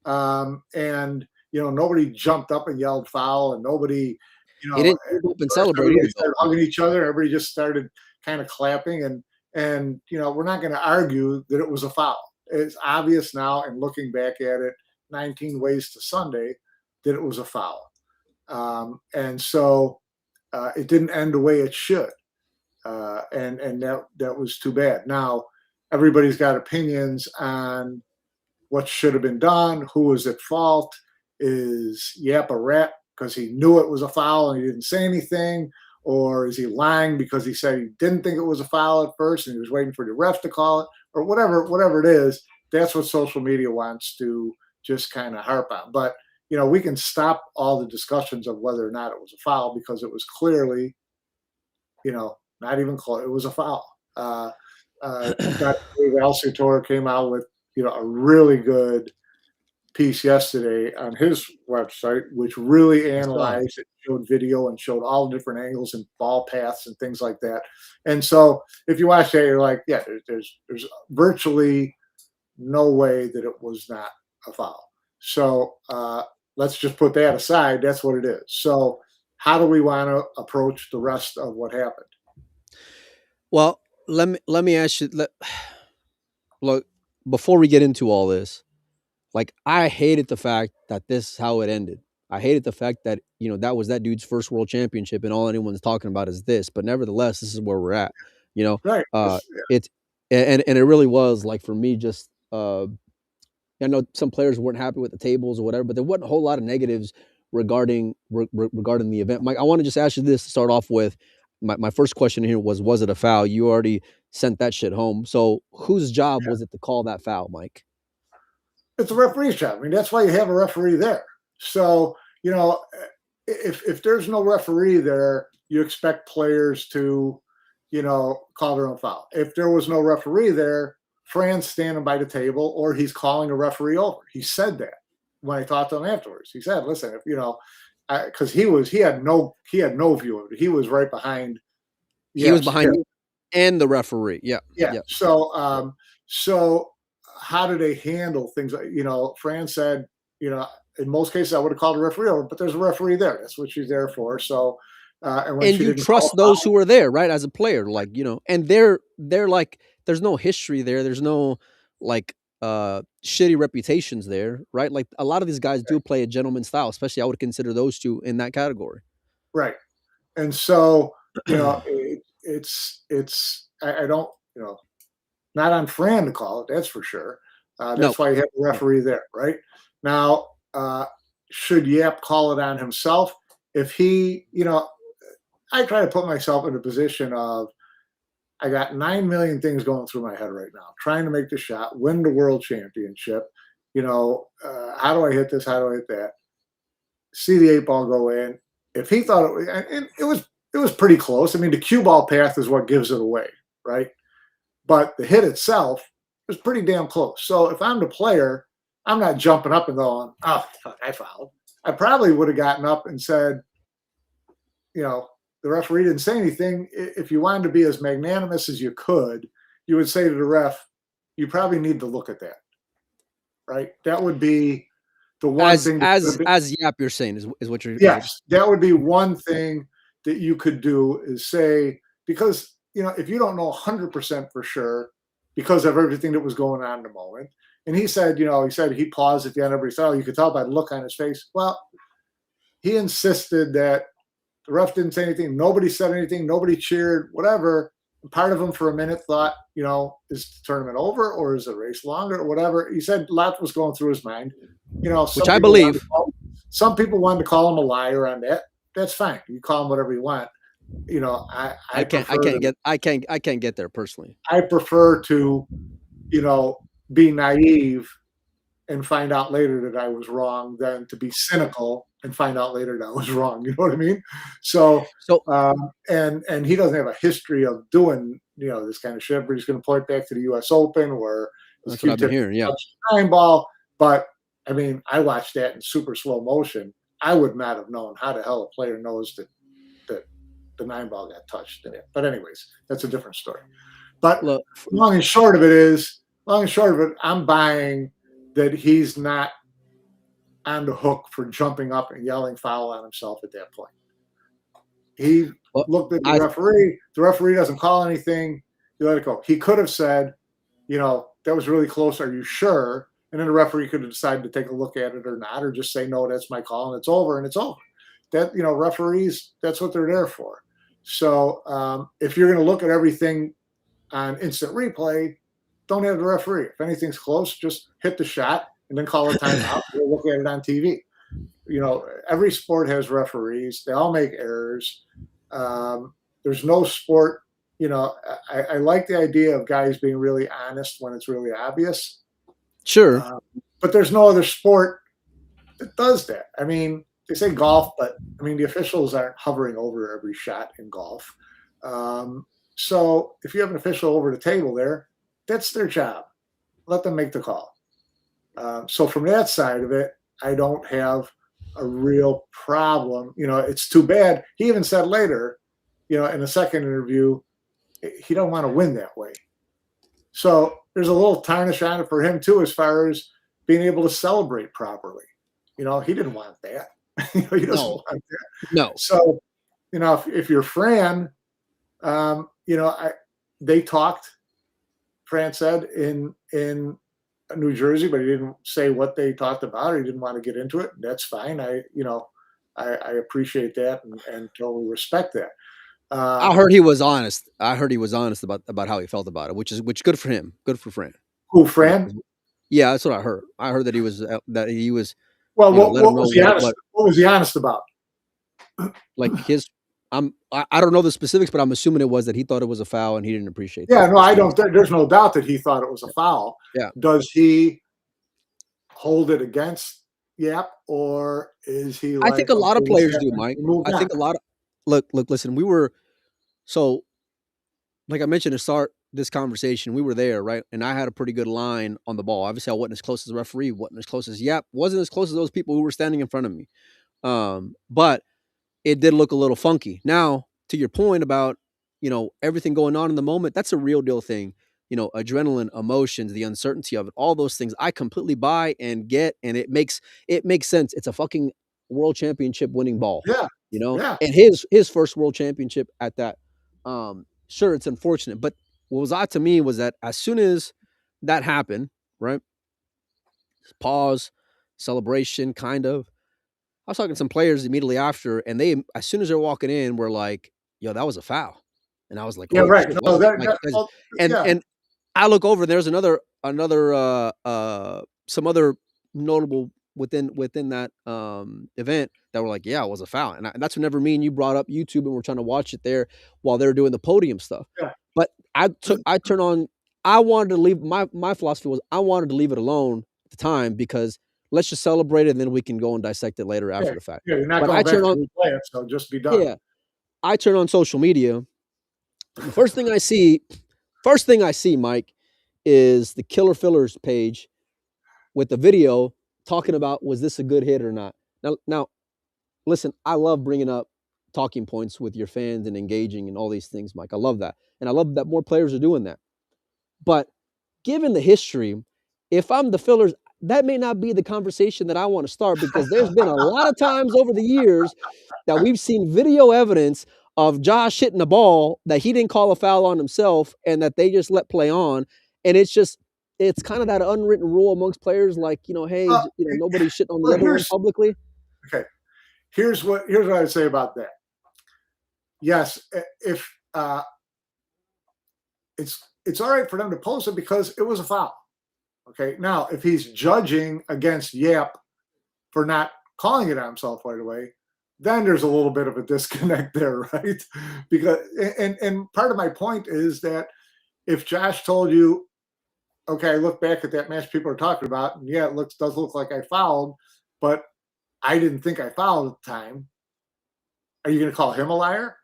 And, nobody jumped up and yelled foul, and nobody, He didn't jump up and celebrate. Everybody started hugging each other. Everybody just started kind of clapping. And we're not going to argue that it was a foul. It's obvious now, and looking back at it, 19 ways to Sunday, that it was a foul. And so it didn't end the way it should. And that was too bad. Now, everybody's got opinions on what should have been done, who was at fault. Is Yap a rat because he knew it was a foul and he didn't say anything? Or is he lying because he said he didn't think it was a foul at first and he was waiting for the ref to call it? Or whatever it is, that's what social media wants to just kind of harp on. But, we can stop all the discussions of whether or not it was a foul, because it was clearly, not even close. It was a foul. Dave Alcitor came out with, a really good piece yesterday on his website, which really analyzed it, showed video and showed all the different angles and ball paths and things like that. And so if you watch that, you're like, yeah, there's virtually no way that it was not a foul. So let's just put that aside. That's what it is. So how do we want to approach the rest of what happened? Well, let me ask you. Look, before we get into all this, like, I hated the fact that this is how it ended. I hated the fact that that was that dude's first world championship, and all anyone's talking about is this. But nevertheless, this is where we're at. Right. It's and it really was, like, for me, just I know some players weren't happy with the tables or whatever, but there wasn't a whole lot of negatives regarding the event. Mike, I want to just ask you this to start off with. My first question here was it a foul? You already sent that shit home. So whose job was it to call that foul, Mike? It's a referee's job. I mean, that's why you have a referee there. So, if there's no referee there, you expect players to, call their own foul. If there was no referee there, Fran's standing by the table, or he's calling a referee over. He said that when I talked to him afterwards. He said, listen, if, because he had no view of it. He was right behind. He was behind you and the referee. Yeah. So so how do they handle things? Fran said, in most cases I would have called a referee over, but there's a referee there. That's what she's there for. So and you trust those who are there, right? As a player, like, and they're like, there's no history there. There's no like shitty reputations there, right? Like, a lot of these guys do play a gentleman style, especially I would consider those two in that category. Right. And so, it's I don't, not on Fran to call it, that's for sure. That's why you have a referee there, right? Now, should Yap call it on himself? If he, I try to put myself in a position of, I got 9 million things going through my head right now, trying to make the shot, win the world championship. How do I hit this? How do I hit that? See the 8-ball go in. If he thought it was pretty close. I mean, the cue ball path is what gives it away, right? But the hit itself was pretty damn close. So if I'm the player, I'm not jumping up and going, oh, fuck, I fouled. I probably would have gotten up and said, the referee didn't say anything. If you wanted to be as magnanimous as you could, you would say to the ref, you probably need to look at that, right? That would be the one thing. As Yap, you're saying is what you're. Yes, that would be one thing that you could do, is say, because, if you don't know 100% for sure because of everything that was going on in the moment, and he said he paused at the end, everybody said, oh, you could tell by the look on his face. Well, he insisted that the ref didn't say anything. Nobody said anything. Nobody cheered, whatever. And part of him for a minute thought, is the tournament over, or is the race longer, or whatever? He said a lot was going through his mind. Which I believe. Some people wanted to call him a liar on that. That's fine. You call him whatever you want. I can't get there personally. I prefer to, be naive and find out later that I was wrong than to be cynical and find out later that was wrong. You know what I mean? So, So and he doesn't have a history of doing, this kind of shit, but he's going to point back to the U.S. Open where his that's what I've been Q-tip hearing. Yeah. touched the 9-ball. But I mean, I watched that in super slow motion. I would not have known how the hell a player knows that the 9-ball got touched in it. But anyways, that's a different story. But Look, long and short of it, I'm buying that he's not on the hook for jumping up and yelling foul on himself at that point. He looked at the referee. The referee doesn't call anything. You let it go. He could have said, that was really close. Are you sure? And then the referee could have decided to take a look at it or not, or just say, no, that's my call, and it's over, and it's over. That, referees, that's what they're there for. So if you're going to look at everything on instant replay, don't have the referee. If anything's close, just hit the shot and then call a timeout. We'll look at it on TV. Every sport has referees. They all make errors. There's no sport. I like the idea of guys being really honest when it's really obvious. Sure. But there's no other sport that does that. I mean, they say golf, but I mean, the officials aren't hovering over every shot in golf. So if you have an official over the table there, that's their job. Let them make the call. So from that side of it, I don't have a real problem. It's too bad. He even said later, in a second interview, he don't want to win that way. So there's a little tarnish on it for him too, as far as being able to celebrate properly. He didn't want that. He doesn't want that. No. So, if you're Fran, they talked. Fran said in New Jersey, but he didn't say what they talked about, or he didn't want to get into it. That's fine. I appreciate that and totally respect that. I heard he was honest. About how he felt about it, which good for him. Good for Fran. Who, Fran? Yeah, that's what I heard. I heard that he was Well, what was he honest? What was he honest about? Like I don't know the specifics, but I'm assuming it was that he thought it was a foul and he didn't appreciate. Yeah, no, I don't. There's no doubt that he thought it was a foul. Yeah. Does he hold it against Yap, or is he? I think a lot of players do, Mike. I think a lot of look. Listen, we were so, like I mentioned to start this conversation, we were there, right? And I had a pretty good line on the ball. Obviously, I wasn't as close as the referee, wasn't as close as Yap, wasn't as close as those people who were standing in front of me. But it did look a little funky. Now, to your point about, everything going on in the moment, that's a real deal thing. Adrenaline, emotions, the uncertainty of it, all those things I completely buy and get, and it makes sense. It's a fucking world championship winning ball. Yeah. Yeah. And his first world championship at that. Sure, it's unfortunate, but what was odd to me was that as soon as that happened, right? Pause, celebration, kind of. I was talking to some players immediately after, and they, as soon as they're walking in, were like, "Yo, that was a foul," and I was like, "Yeah, right." No, and I look over, and there's another some other notable within that event that were like, "Yeah, it was a foul," and that's whenever me and you brought up YouTube, and we're trying to watch it there while they're doing the podium stuff. Yeah. But I turned on. I wanted to leave. My philosophy was I wanted to leave it alone at the time because let's just celebrate it, and then we can go and dissect it later after the fact. Yeah, you're not going back to replay it, so just be done. Yeah, I turn on social media. The first thing I see, Mike, is the Killer Fillers page with the video talking about was this a good hit or not. Now, listen, I love bringing up talking points with your fans and engaging and all these things, Mike. I love that, and I love that more players are doing that. But given the history, if I'm the Fillers, that may not be the conversation that I want to start because there's been a lot of times over the years that we've seen video evidence of Josh hitting the ball that he didn't call a foul on himself and that they just let play on. And it's kind of that unwritten rule amongst players, like, hey, nobody's shitting on the other one publicly. Okay. Here's what I'd say about that. Yes, if it's all right for them to post it because it was a foul. Okay. Now, if he's judging against Yap for not calling it on himself right away, then there's a little bit of a disconnect there, right? Because and part of my point is that if Josh told you, okay, I look back at that match people are talking about, and yeah, it does look like I fouled, but I didn't think I fouled at the time. Are you going to call him a liar?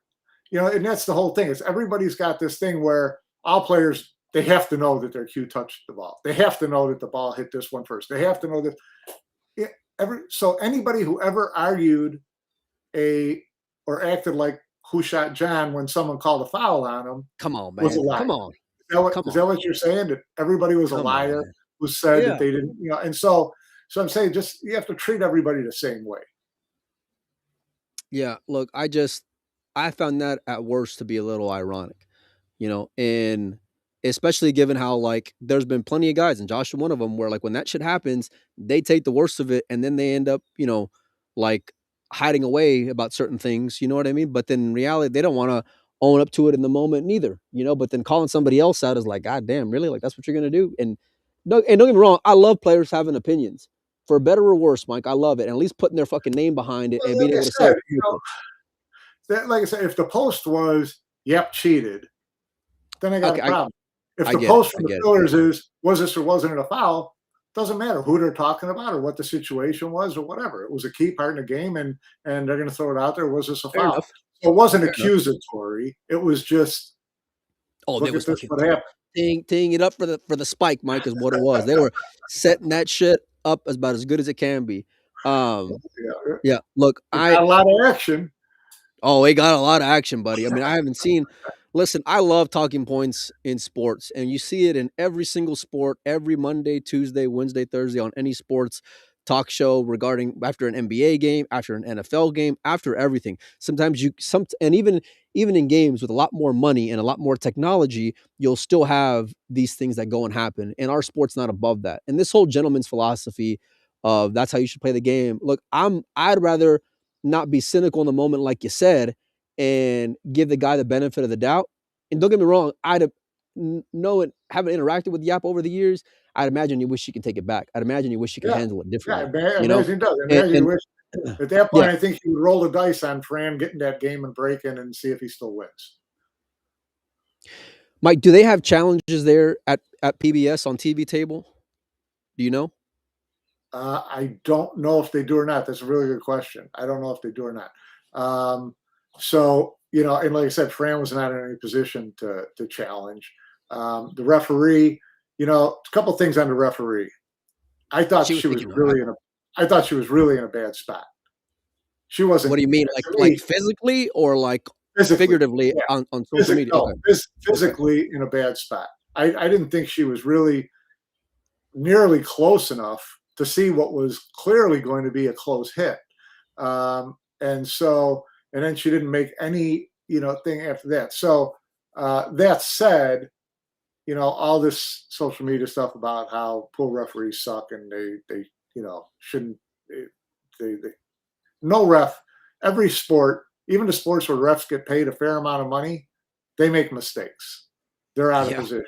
And that's the whole thing. It's everybody's got this thing where all players, they have to know that their cue touched the ball. They have to know that the ball hit this one first. They have to know that so anybody who ever argued or acted like who shot John when someone called a foul on him, come on, was a man, liar. come on, Is that what you're saying? That everybody was a liar who said that they didn't, and so I'm saying just you have to treat everybody the same way. Yeah, look, I found that at worst to be a little ironic, and especially given how like there's been plenty of guys, and Josh is one of them, where like when that shit happens, they take the worst of it, and then they end up, like hiding away about certain things. You know what I mean? But then in reality, they don't want to own up to it in the moment, neither. But then calling somebody else out is like, God damn, really? Like that's what you're gonna do? And don't get me wrong, I love players having opinions. For better or worse, Mike, I love it. And at least putting their fucking name behind it and being able to say, like I said, if the post was, yep, cheated, then I got a problem. If the post from the Steelers is, was this or wasn't it a foul, doesn't matter who they're talking about or what the situation was or whatever. It was a key part in the game, and they're going to throw it out there. Was this a foul? So it wasn't accusatory. It was just, they was teeing it up for the spike, Mike, is what it was. They were setting that shit up about as good as it can be. Yeah. Look, got a lot of action. Oh, it got a lot of action, buddy. I mean, I haven't seen. Listen, I love talking points in sports, and you see it in every single sport, every Monday, Tuesday, Wednesday, Thursday on any sports talk show regarding after an NBA game, after an NFL game, after everything. Sometimes and even in games with a lot more money and a lot more technology, you'll still have these things that go and happen. And our sport's not above that. And this whole gentleman's philosophy of that's how you should play the game. Look, I'd rather not be cynical in the moment, like you said, and give the guy the benefit of the doubt. And don't get me wrong, having interacted with Yap over the years, I'd imagine you wish you could take it back. I'd imagine you wish you could handle it differently. Yeah, I imagine does. You wish, at that point, I think he would roll the dice on Fran getting that game and breaking and see if he still wins. Mike, do they have challenges there at PBS on TV table? Do you know? I don't know if they do or not. That's a really good question. I don't know if they do or not. So, and like I said, Fran was not in any position to challenge. The referee, a couple of things on the referee. I thought she was really in a bad spot. She wasn't. What do you mean? Like physically or like figuratively on social media? No, physically in a bad spot. I didn't think she was really nearly close enough to see what was clearly going to be a close hit. And then she didn't make any, thing after that. So that said, all this social media stuff about how pool referees suck and they shouldn't, no ref, every sport, even the sports where refs get paid a fair amount of money, they make mistakes. They're out of position.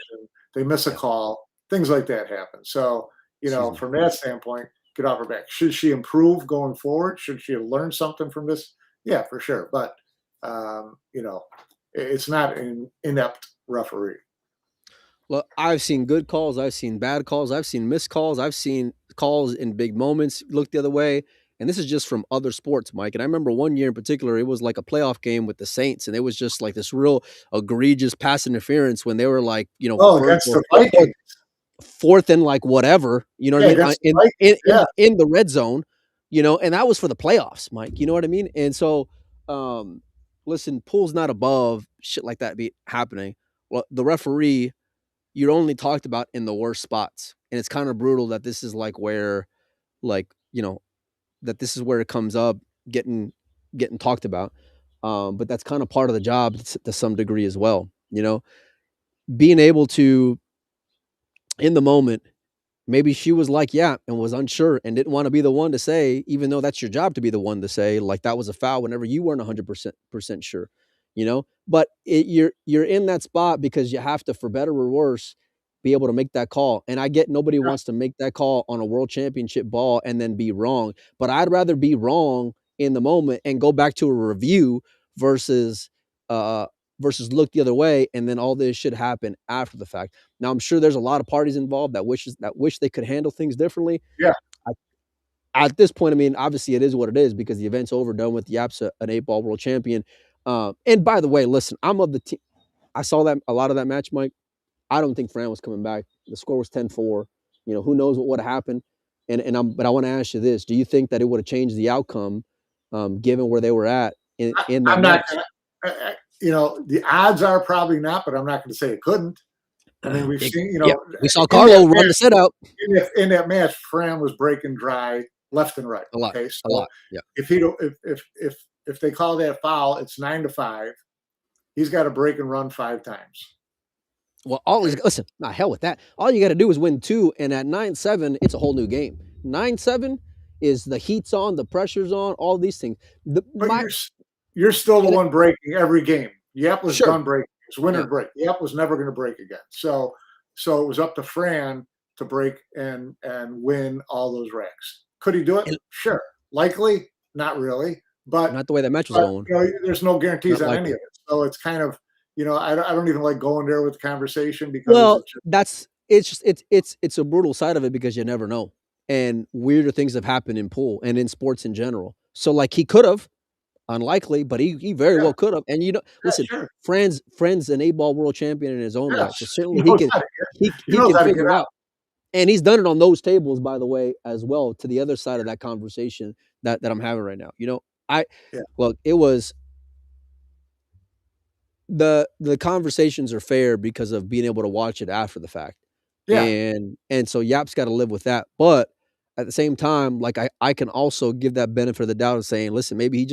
They miss a call. Things like that happen. So, from that standpoint, get off her back. Should she improve going forward? Should she have learned something from this? Yeah, for sure. But, it's not an inept referee. Look, I've seen good calls. I've seen bad calls. I've seen missed calls. I've seen calls in big moments look the other way. And this is just from other sports, Mike. And I remember one year in particular, it was like a playoff game with the Saints. And it was just like this real egregious pass interference when they were like, fourth and like whatever, you know what I mean? In the red zone, and that was for the playoffs, Mike, you know what I mean? And so, listen, pool's not above shit like that be happening. Well, the referee, you're only talked about in the worst spots. And it's kind of brutal that this is like where, like, that this is where it comes up getting talked about. But that's kind of part of the job to some degree as well, being able to, in the moment, maybe she was like, and was unsure and didn't want to be the one to say, even though that's your job to be the one to say, like that was a foul whenever you weren't 100% sure, but you're in that spot because you have to, for better or worse, be able to make that call. And I get nobody wants to make that call on a world championship ball and then be wrong, but I'd rather be wrong in the moment and go back to a review versus look the other way, and then all this should happen after the fact. Now, I'm sure there's a lot of parties involved that wish they could handle things differently. Yeah, at this point, I mean, obviously it is what it is because the event's over, done with. Yap's an 8-ball world champion. And by the way, listen, I'm of the team. I saw that a lot of that match, Mike. I don't think Fran was coming back. The score was 10-4. Who knows what would have happened. But I want to ask you this: do you think that it would have changed the outcome, given where they were at in that I'm match? the odds are probably not, but I'm not going to say it couldn't. I mean, we've seen, we saw Carlo run the set out. In that match, Fran was breaking dry left and right. A lot. Okay, so a lot. Yeah. If they call that foul, it's 9-5. He's got to break and run 5 times. Well, listen, not hell with that. All you got to do is win 2, and at 9-7, it's a whole new game. 9-7 is the heat's on, the pressure's on, all these things. You're still the one breaking every game. Yep was done breaking. It was winner break. Yep was never going to break again. So it was up to Fran to break and win all those racks. Could he do it? Sure. Likely, not really. But not the way that match was going. There's no guarantees on any of it. So it's kind of, I don't even like going there with the conversation because it's a brutal side of it because you never know. And weirder things have happened in pool and in sports in general. So like he could have, unlikely, but he very well could have. And listen, Fran's an 8-ball world champion in his own right. So certainly he can figure out. And he's done it on those tables, by the way, as well, to the other side of that conversation that I'm having right now. Look, it was the conversations are fair because of being able to watch it after the fact. Yeah. And so Yap's got to live with that. But at the same time, like I can also give that benefit of the doubt of saying, listen, maybe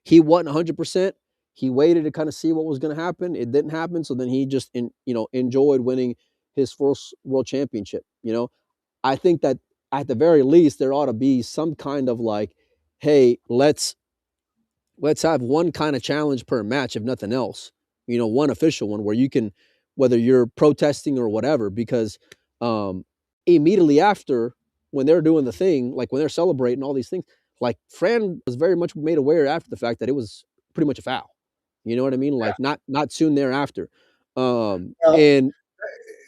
he wasn't 100%. He waited to kind of see what was going to happen. It didn't happen. So then he just, enjoyed winning his first world championship. I think that at the very least, there ought to be some kind of like, hey, let's have one kind of challenge per match, if nothing else, one official one where you can, whether you're protesting or whatever, because immediately after, when they're doing the thing, like when they're celebrating all these things, like Fran was very much made aware after the fact that it was pretty much a foul. You know what I mean? Like not soon thereafter. And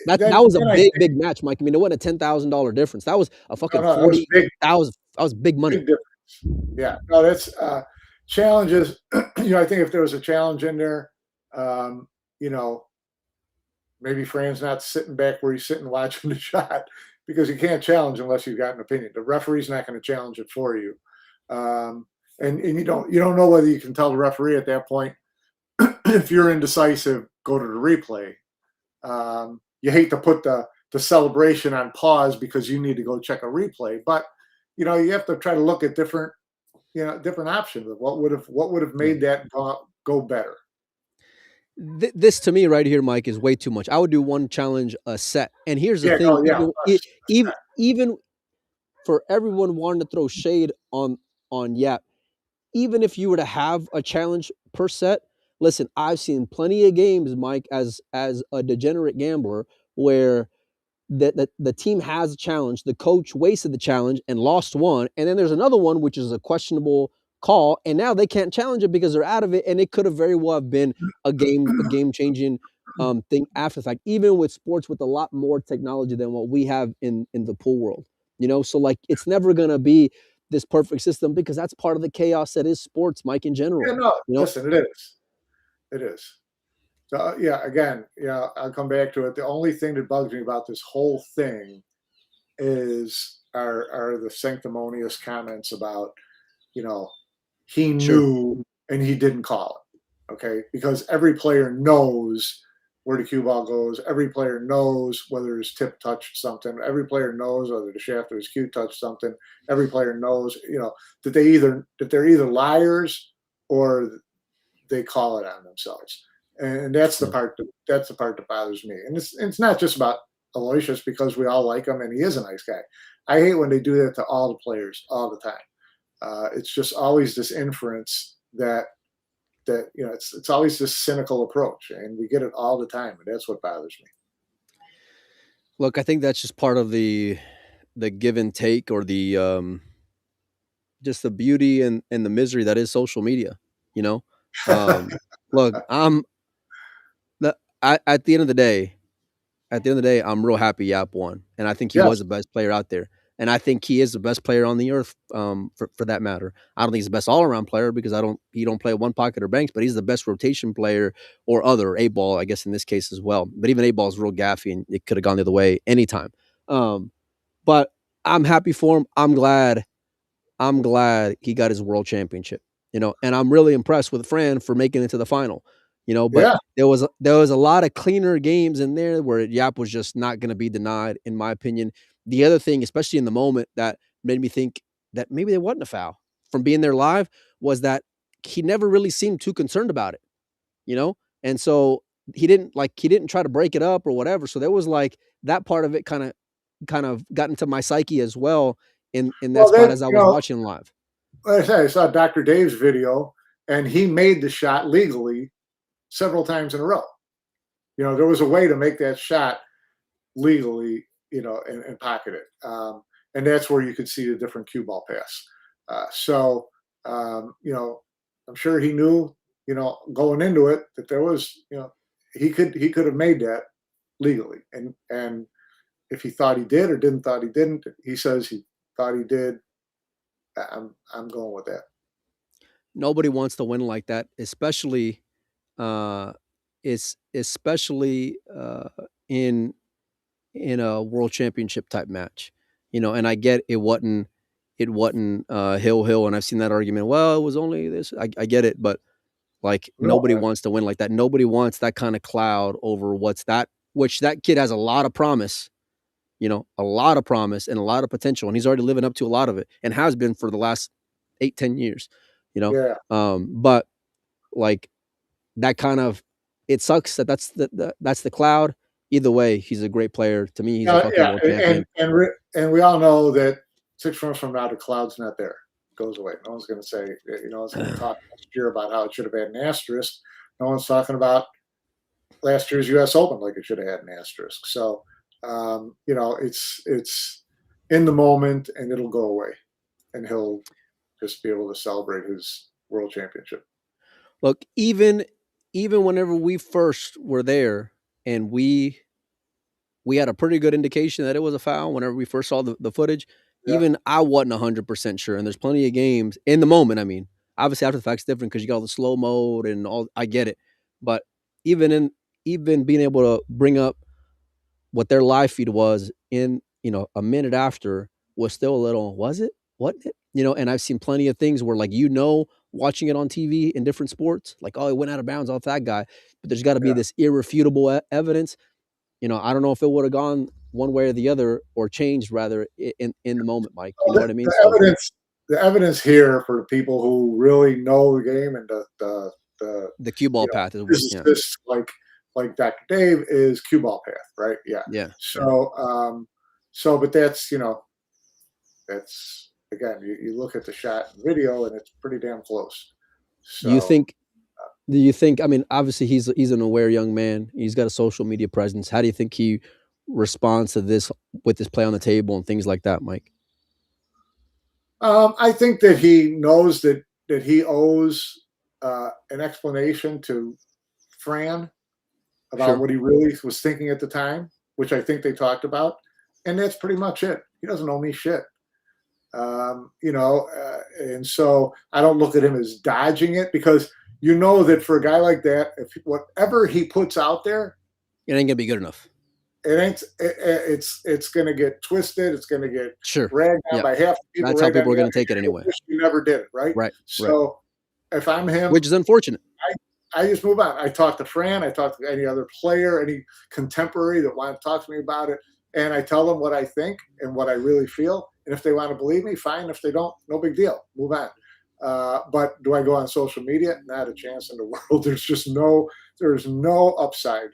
that was a big match, Mike. I mean, it wasn't a $10,000 difference. That was a fucking 40,000. That was big money. Big difference. Yeah. No, that's challenges. I think if there was a challenge in there, maybe Fran's not sitting back where he's sitting watching the shot because you can't challenge unless you've got an opinion. The referee's not going to challenge it for you. And you don't know whether you can tell the referee at that point, if you're indecisive, go to the replay. You hate to put the celebration on pause because you need to go check a replay, but you have to try to look at different options of what would have made that go better. This to me right here, Mike, is way too much. I would do one challenge a set. And here's the thing: even for everyone wanting to throw shade on Yap, even if you were to have a challenge per set, listen, I've seen plenty of games, Mike, as a degenerate gambler, where the team has a challenge, the coach wasted the challenge and lost one, and then there's another one which is a questionable call, and now they can't challenge it because they're out of it, and it could have very well have been a game changing thing after the fact. Even with sports with a lot more technology than what we have in the pool world, so like it's never gonna be this perfect system because that's part of the chaos that is sports, Mike, in general. Yeah, no, listen, it is. So again, I'll come back to it. The only thing that bugs me about this whole thing are the sanctimonious comments about, he knew and he didn't call it. Okay, because every player knows where the cue ball goes. Every player knows whether his tip touched something. Every player knows whether the shaft of his cue touched something. Every player knows, that they're either liars or they call it on themselves. And that's the part that bothers me. And it's not just about Aloysius because we all like him and he is a nice guy. I hate when they do that to all the players all the time. It's just always this inference that it's always this cynical approach, and we get it all the time, and that's what bothers me. Look, I think that's just part of the give and take, or the just the beauty and the misery that is social media. Look, at the end of the day, I'm real happy Yap won, and I think he was the best player out there. And I think he is the best player on the earth, for that matter. I don't think he's the best all around player because he don't play one pocket or banks, but he's the best rotation player or other A ball, I guess in this case as well. But even A ball is real gaffy and it could have gone the other way anytime. But I'm happy for him. I'm glad he got his world championship, and I'm really impressed with Fran for making it to the final, but Yeah. there was a lot of cleaner games in there where Yap was just not going to be denied, in my opinion. The other thing, especially in the moment, that made me think that maybe there wasn't a foul from being there live was that he never really seemed too concerned about it, and so he didn't try to break it up or whatever. So there was like that part of it kind of got into my psyche as well in that Well, spot then, as I was watching live. like I said, I saw Dr. Dave's video, and he made the shot legally several times in a row. There was a way to make that shot legally, and pocket it. And that's where you could see the different cue ball pass. So, I'm sure he knew, going into it that there was, he could have made that legally. And if he thought he did or didn't thought he didn't, he says he thought he did. I'm going with that. Nobody wants to win like that, especially it's especially in a world championship type match. And I get it wasn't Hill, and I've seen that argument. Well, it was only this. I get it, but like No, nobody wants to win like that. Nobody wants that kind of cloud over which that kid has a lot of promise, a lot of promise and a lot of potential. And he's already living up to a lot of it and has been for the last 8-10 years, yeah. But like that kind of, it sucks that that's the cloud. Either way, he's a great player. To me, he's a fucking Yeah, world champion. and we all know that 6 months from now, the cloud's not there. It goes away. No one's going to say, no one's going to talk next year about how it should have had an asterisk. No one's talking about last year's U.S. Open like it should have had an asterisk. So, it's in the moment, and it'll go away, and he'll just be able to celebrate his world championship. Look, even whenever we first were there and we had a pretty good indication that it was a foul whenever we first saw the footage. Yeah. Even I wasn't 100% sure. And there's plenty of games in the moment. I mean, obviously after the fact's different because you got all the slow mode and all. I get it, but even being able to bring up what their live feed was in a minute after was still a little. Was it? What? And I've seen plenty of things where watching it on TV in different sports, like, oh, it went out of bounds off that guy, but there's got to be this irrefutable evidence. I don't know if it would have gone one way or the other, or changed rather in the moment, Mike. You know what I mean? The evidence here for people who really know the game and the cue ball path is this like Dr. Dave is cue ball path, right? Yeah. Yeah. So, but that's again, you look at the shot video and it's pretty damn close. So, do you think, I mean, obviously he's an aware young man. He's got a social media presence. How do you think he responds to this with his play on the table and things like that, Mike? I think that he knows that he owes an explanation to Fran about what he really was thinking at the time, which I think they talked about. And that's pretty much it. He doesn't owe me shit. And so I don't look at him as dodging it, because that for a guy like that, if whatever he puts out there, it ain't gonna be good enough. It's gonna get twisted. It's gonna get ragged down by half the people. That's how people are gonna take it anyway. You never did it, right? Right. So if I'm him, which is unfortunate, I just move on. I talk to Fran. I talk to any other player, any contemporary that wants to talk to me about it, and I tell them what I think and what I really feel. And if they want to believe me, fine. If they don't, no big deal. Move on. But do I go on social media? Not a chance in the world. There's no upside.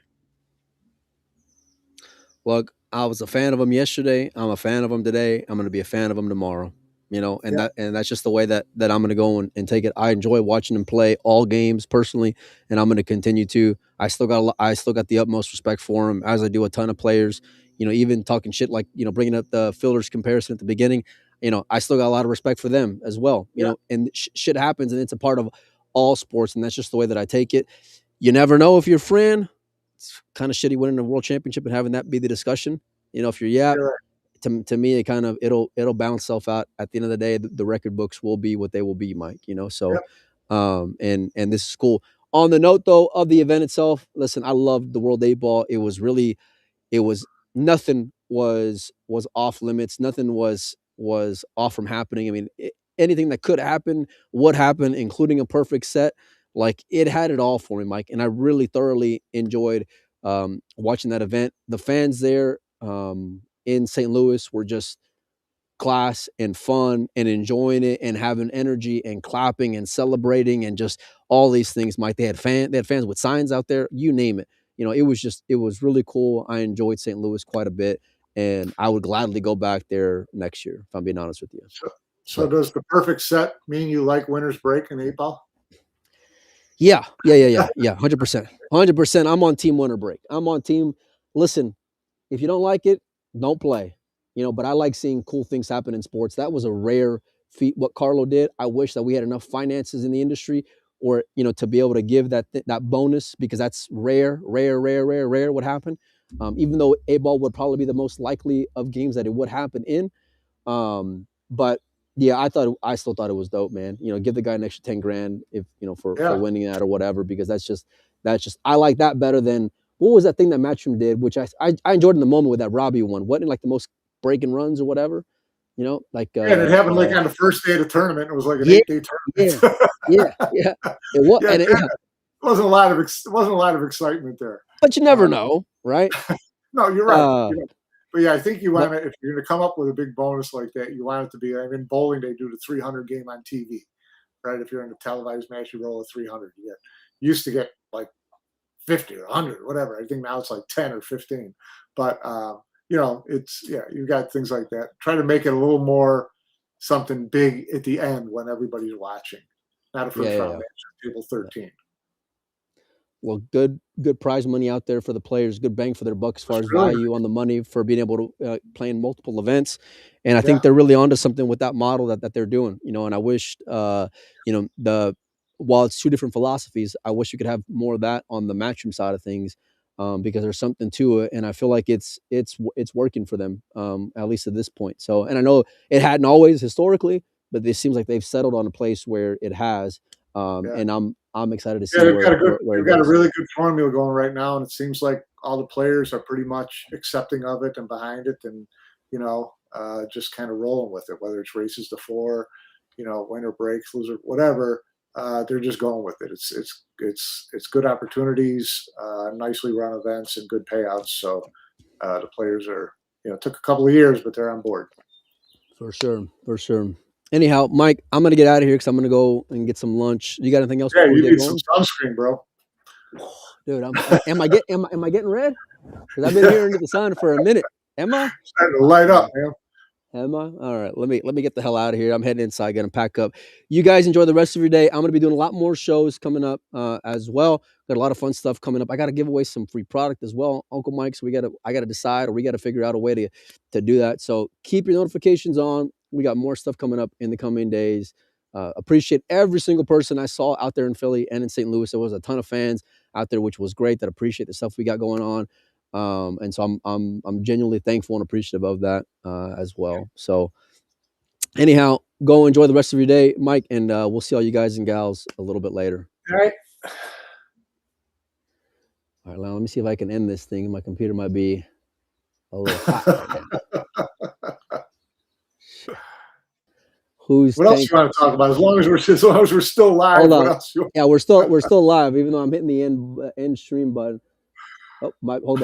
Look, I was a fan of him yesterday. I'm a fan of him today. I'm going to be a fan of him tomorrow. That's just the way that I'm going to go and take it. I enjoy watching him play all games personally, and I'm going to continue to. I still got the utmost respect for him, as I do a ton of players. Even talking shit like bringing up the fielders comparison at the beginning. I still got a lot of respect for them as well. And shit happens, and it's a part of all sports, and that's just the way that I take it. You never know if you're a friend. It's kind of shitty winning a world championship and having that be the discussion. If you're to me, it kind of it'll balance itself out. At the end of the day, the record books will be what they will be, Mike. So, and this is cool. On the note though of the event itself, listen, I loved the World 8-Ball. It was nothing was off limits. Nothing was off from happening. I mean, anything that could happen would happen, including a perfect set. Like, it had it all for me, Mike, and I really thoroughly enjoyed watching that event. The fans there in St. Louis were just class and fun and enjoying it and having energy and clapping and celebrating and just all these things, Mike. They had fans with signs out there, you name it. It was really cool. I enjoyed St. Louis quite a bit, and I would gladly go back there next year, if I'm being honest with you. So does the perfect set mean you like winner's break in 8-Ball? Yeah. 100%. I'm on team winner break. I'm on team. Listen, if you don't like it, don't play. But I like seeing cool things happen in sports. That was a rare feat what Carlo did. I wish that we had enough finances in the industry, or to be able to give that bonus, because that's rare would happen. Even though 8-Ball would probably be the most likely of games that it would happen in. But yeah, I still thought it was dope, man. Give the guy an extra 10 grand if for winning that or whatever, because that's just I like that better than what was that thing that Matchroom did, which I enjoyed in the moment with that Robbie one. Wasn't it like the most breaking runs or whatever? Like and it happened like on the first day of the tournament. It was like an 8-day tournament. Yeah. It was. And it wasn't a lot of excitement there. But you never know, right? No, you're right. But yeah, I think you want to, if you're going to come up with a big bonus like that, you want it to be. I mean, bowling, they do the 300 game on TV, right? If you're in a televised match, you roll a 300. You used to get like 50 or 100, whatever. I think now it's like 10 or 15. But you've got things like that. Try to make it a little more something big at the end when everybody's watching. Not a first round match, table 13. Well, good prize money out there for the players. Good bang for their buck as far as value on the money for being able to play in multiple events. And I think they're really onto something with that model that they're doing. And I wish, while it's two different philosophies, I wish you could have more of that on the Matchroom side of things, because there's something to it, and I feel like it's working for them, at least at this point. So, and I know it hadn't always historically, but it seems like they've settled on a place where it has. And I'm excited to see. They've got a really good formula going right now, and it seems like all the players are pretty much accepting of it and behind it, and just kind of rolling with it. Whether it's races to 4, winner breaks, loser, whatever, they're just going with it. It's good opportunities, nicely run events, and good payouts. So the players are, it took a couple of years, but they're on board. For sure. Anyhow, Mike, I'm gonna get out of here because I'm gonna go and get some lunch. You got anything else? Yeah, you need some sunscreen, bro. Dude, am I getting red? Because I've been here under the sun for a minute. Am I? Starting to light up, man. Am I? All right. Let me get the hell out of here. I'm heading inside, gonna pack up. You guys enjoy the rest of your day. I'm gonna be doing a lot more shows coming up as well. Got a lot of fun stuff coming up. I gotta give away some free product as well, Uncle Mike. So I gotta decide, or we gotta figure out a way to do that. So keep your notifications on. We got more stuff coming up in the coming days. Appreciate every single person I saw out there in Philly and in St. Louis. There was a ton of fans out there, which was great. That appreciate the stuff we got going on. And so I'm genuinely thankful and appreciative of that as well. So anyhow, go enjoy the rest of your day, Mike, and we'll see all you guys and gals a little bit later. All right. All right, now let me see if I can end this thing. My computer might be a little hot right now. What else you want to talk about? As long as we're still live. Hold on. Yeah, we're still live, even though I'm hitting the end stream button. Oh, hold on.